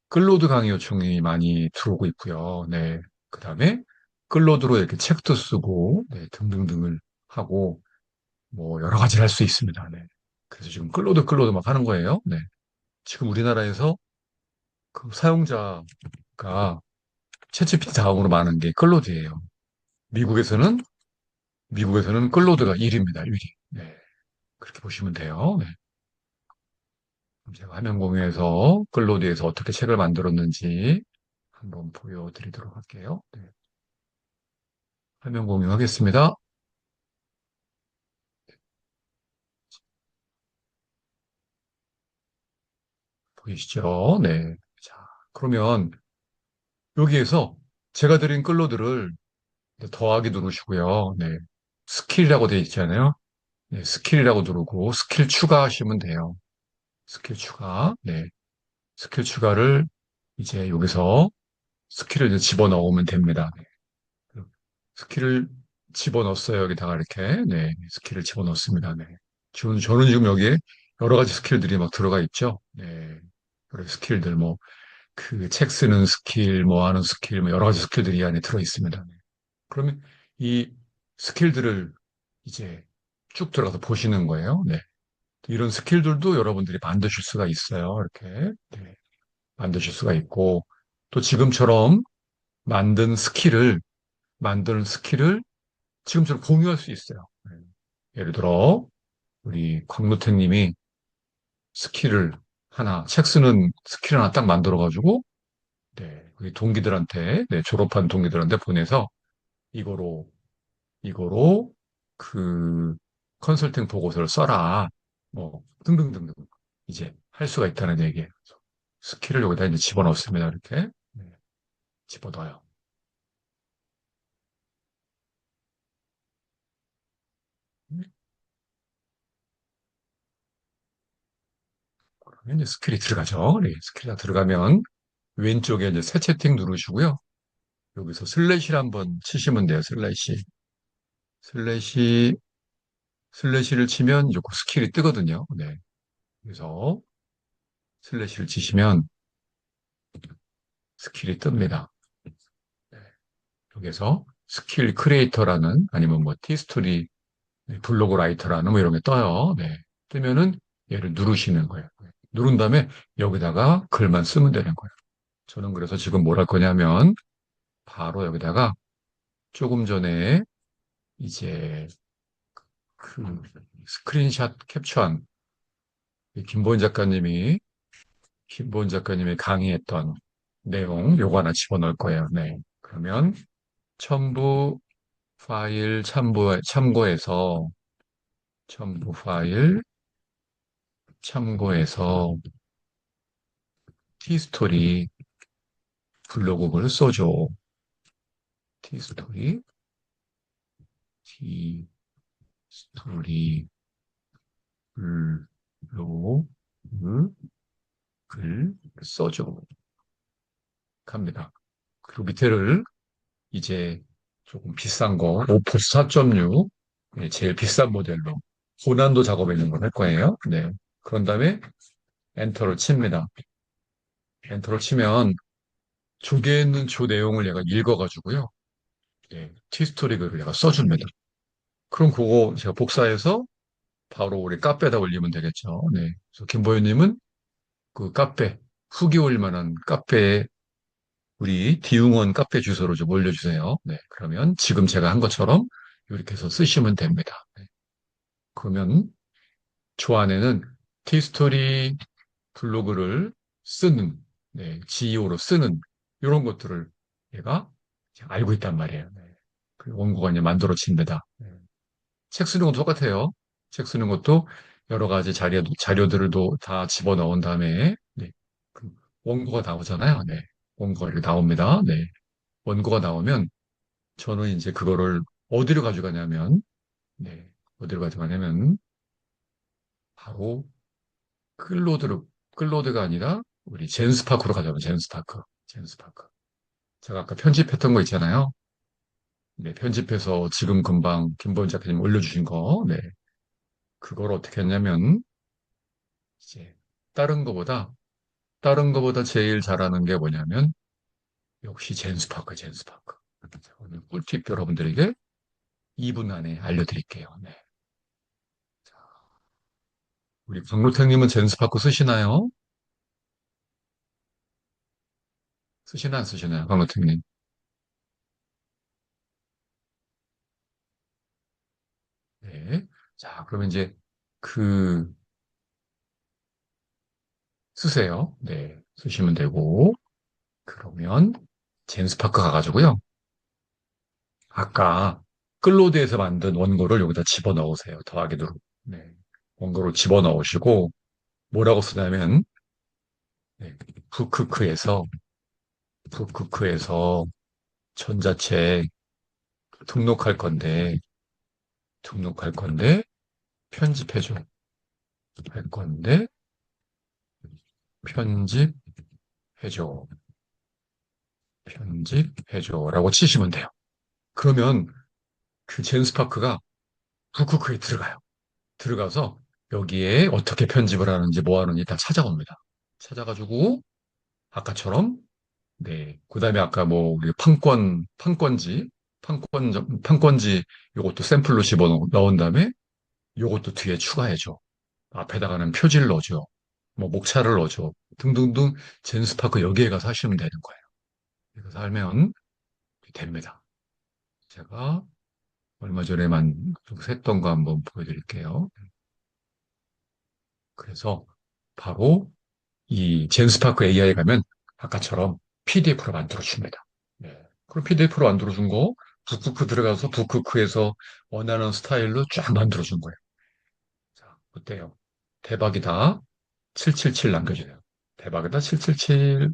클로드 강의 요청이 많이 들어오고 있고요. 네. 그다음에 클로드로 이렇게 책도 쓰고 네, 등등등을 하고 뭐 여러 가지를 할 수 있습니다. 네. 그래서 지금 클로드 막 하는 거예요. 네. 지금 우리나라에서 그 사용자가 챗GPT 다음으로 많은 게 클로드예요. 미국에서는 미국에서는 클로드가 1위입니다. 1위. 네. 그렇게 보시면 돼요. 네. 그럼 제가 화면 공유해서 클로드에서 어떻게 책을 만들었는지 한번 보여드리도록 할게요. 네. 화면 공유하겠습니다. 보이시죠? 네. 자, 그러면 여기에서 제가 드린 클로드를 더하기 누르시고요. 네. 스킬이라고 되어 있잖아요. 네, 스킬이라고 누르고 스킬 추가하시면 돼요. 스킬 추가. 네. 스킬 추가를 이제 여기서 스킬을 이제 집어넣으면 됩니다. 네. 스킬을 집어넣었어요. 여기다가 이렇게. 네. 스킬을 집어넣습니다. 네. 저는 지금 여기에 여러 가지 스킬들이 막 들어가 있죠. 네. 여러 스킬들, 뭐, 그 책 쓰는 스킬, 뭐 하는 스킬, 뭐 여러 가지 스킬들이 이 안에 들어 있습니다. 네. 그러면 이 스킬들을 이제 쭉 들어가서 보시는 거예요. 네. 이런 스킬들도 여러분들이 만드실 수가 있어요. 이렇게. 네. 만드실 수가 있고, 또 지금처럼 만든 스킬을, 만든 스킬을 지금처럼 공유할 수 있어요. 네. 예를 들어, 우리 광루태 님이 스킬을 하나, 책 쓰는 스킬 하나 딱 만들어가지고, 네. 우리 동기들한테, 네, 졸업한 동기들한테 보내서 이거로, 이거로 그 컨설팅 보고서를 써라. 뭐, 등등등등. 이제 할 수가 있다는 얘기예요. 스킬을 여기다 이제 집어넣습니다. 이렇게. 네. 집어넣어요. 그러면 이제 스킬이 들어가죠. 네. 스킬이 다 들어가면 왼쪽에 이제 새 채팅 누르시고요. 여기서 슬래시를 한번 치시면 돼요. 슬래시. 슬래시, 슬래시를 치면 이제 그 스킬이 뜨거든요. 네. 그래서 슬래시를 치시면 스킬이 뜹니다. 네. 여기서 스킬 크리에이터라는 아니면 뭐 티스토리 블로그 라이터라는 뭐 이런 게 떠요. 네. 뜨면은 얘를 누르시는 거예요. 네. 누른 다음에 여기다가 글만 쓰면 되는 거예요. 저는 그래서 지금 뭘 할 거냐면 바로 여기다가 조금 전에 이제 그 스크린샷 캡처한 이 김보은 작가님이 강의했던 내용 요거 하나 집어넣을 거예요. 네. 그러면 첨부 파일 참고해서 첨부 파일 참고해서 티스토리 블로그를 써줘. 티스토리 티스토리 블로그 글 써줘. 갑니다. 그리고 밑에를 이제 조금 비싼 거, 오포스 4.6, 제일 비싼 모델로 고난도 작업에 있는 걸 할 거예요. 네. 그런 다음에 엔터를 칩니다. 엔터를 치면 조개에 있는 조 내용을 얘가 읽어가지고요. 네. 티스토리 글을 얘가 써줍니다. 그럼 그거 제가 복사해서 바로 우리 카페에다 올리면 되겠죠. 네. 그래서 김보현님은 그 카페, 후기 올 만한 카페에 우리 디웅원 카페 주소로 좀 올려주세요. 네. 그러면 지금 제가 한 것처럼 이렇게 해서 쓰시면 됩니다. 네. 그러면 조 안에는 티스토리 블로그를 쓰는, 네, GEO로 쓰는 이런 것들을 얘가 알고 있단 말이에요. 네. 그 원고가 이제 만들어집니다. 네. 책 쓰는 것도 똑같아요. 책 쓰는 것도 여러 가지 자료들도 다 집어넣은 다음에 네. 그 원고가 나오잖아요. 네. 원고가 이렇게 나옵니다. 네. 원고가 나오면 저는 이제 그거를 어디로 가져가냐면 네. 어디로 가져가냐면 바로 클로드로 클로드가 아니라 우리 젠스파크로 가져가면 젠스파크. 젠스파크. 제가 아까 편집했던 거 있잖아요. 네, 편집해서 지금 금방 김보현 작가님 올려주신 거. 네. 그걸 어떻게 했냐면 이제 다른 거보다 제일 잘하는 게 뭐냐면 역시 젠스파크, 젠스파크. 오늘 꿀팁 여러분들에게 2분 안에 알려드릴게요. 네. 우리 강로택님은 젠스파크 쓰시나요? 쓰시나 안 쓰시나요, 강로택님? 네. 자, 그러면 이제 그 쓰세요. 네. 쓰시면 되고 그러면 젠스파크 가가지고요. 아까 클로드에서 만든 원고를 여기다 집어넣으세요. 더하기 누르. 네. 원고를 집어넣으시고 뭐라고 쓰냐면 네. 후크크에서 북크크에서 전자책 등록할 건데, 등록할 건데, 편집해줘. 할 건데, 편집해줘. 편집해줘. 라고 치시면 돼요. 그러면 그 제임스파크가 북크크에 들어가요. 들어가서 여기에 어떻게 편집을 하는지 뭐 하는지 다 찾아옵니다. 찾아가지고 아까처럼 네. 그다음에 아까 뭐 우리 판권지 요것도 샘플로 집어 넣은 다음에 요것도 뒤에 추가해줘. 앞에다가는 표지를 넣어줘. 뭐 목차를 넣어줘. 등등등 제임스파크 여기에 가서 하시면 되는 거예요. 그래서 하면 됩니다. 제가 얼마 전에만 했던 거 한번 보여드릴게요. 그래서 바로 이 제임스파크 AI에 가면 아까처럼 PDF로 만들어줍니다. 네. 그럼 PDF로 만들어준 거 북크크 들어가서 북크크에서 원하는 스타일로 쫙 만들어준 거예요. 자, 어때요? 대박이다. 777 남겨주세요. 대박이다. 777,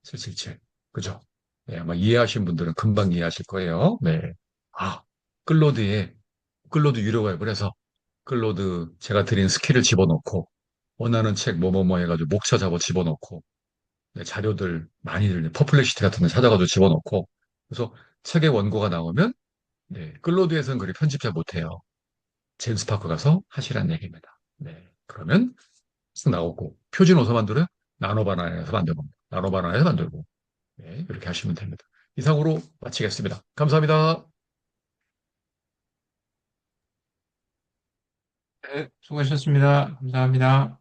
777. 그죠? 네, 아마 이해하신 분들은 금방 이해하실 거예요. 네. 아, 클로드에, 클로드 유료 앱을 해서 클로드 제가 드린 스킬을 집어넣고 원하는 책 뭐뭐뭐 해가지고 목차 잡아 집어넣고 네, 자료들 많이들 퍼플렉시티 같은 데 찾아가지고 집어넣고 그래서 책의 원고가 나오면 네, 클로드에서는 그리 편집 잘 못해요. 제임스 파크 가서 하시라는 얘기입니다. 네, 그러면 쓱 나오고 표준 어디서 만들어요? 나노바나나에서 만들고 나노바나나에서 만들고 네, 이렇게 하시면 됩니다. 이상으로 마치겠습니다. 감사합니다. 네, 수고하셨습니다. 감사합니다.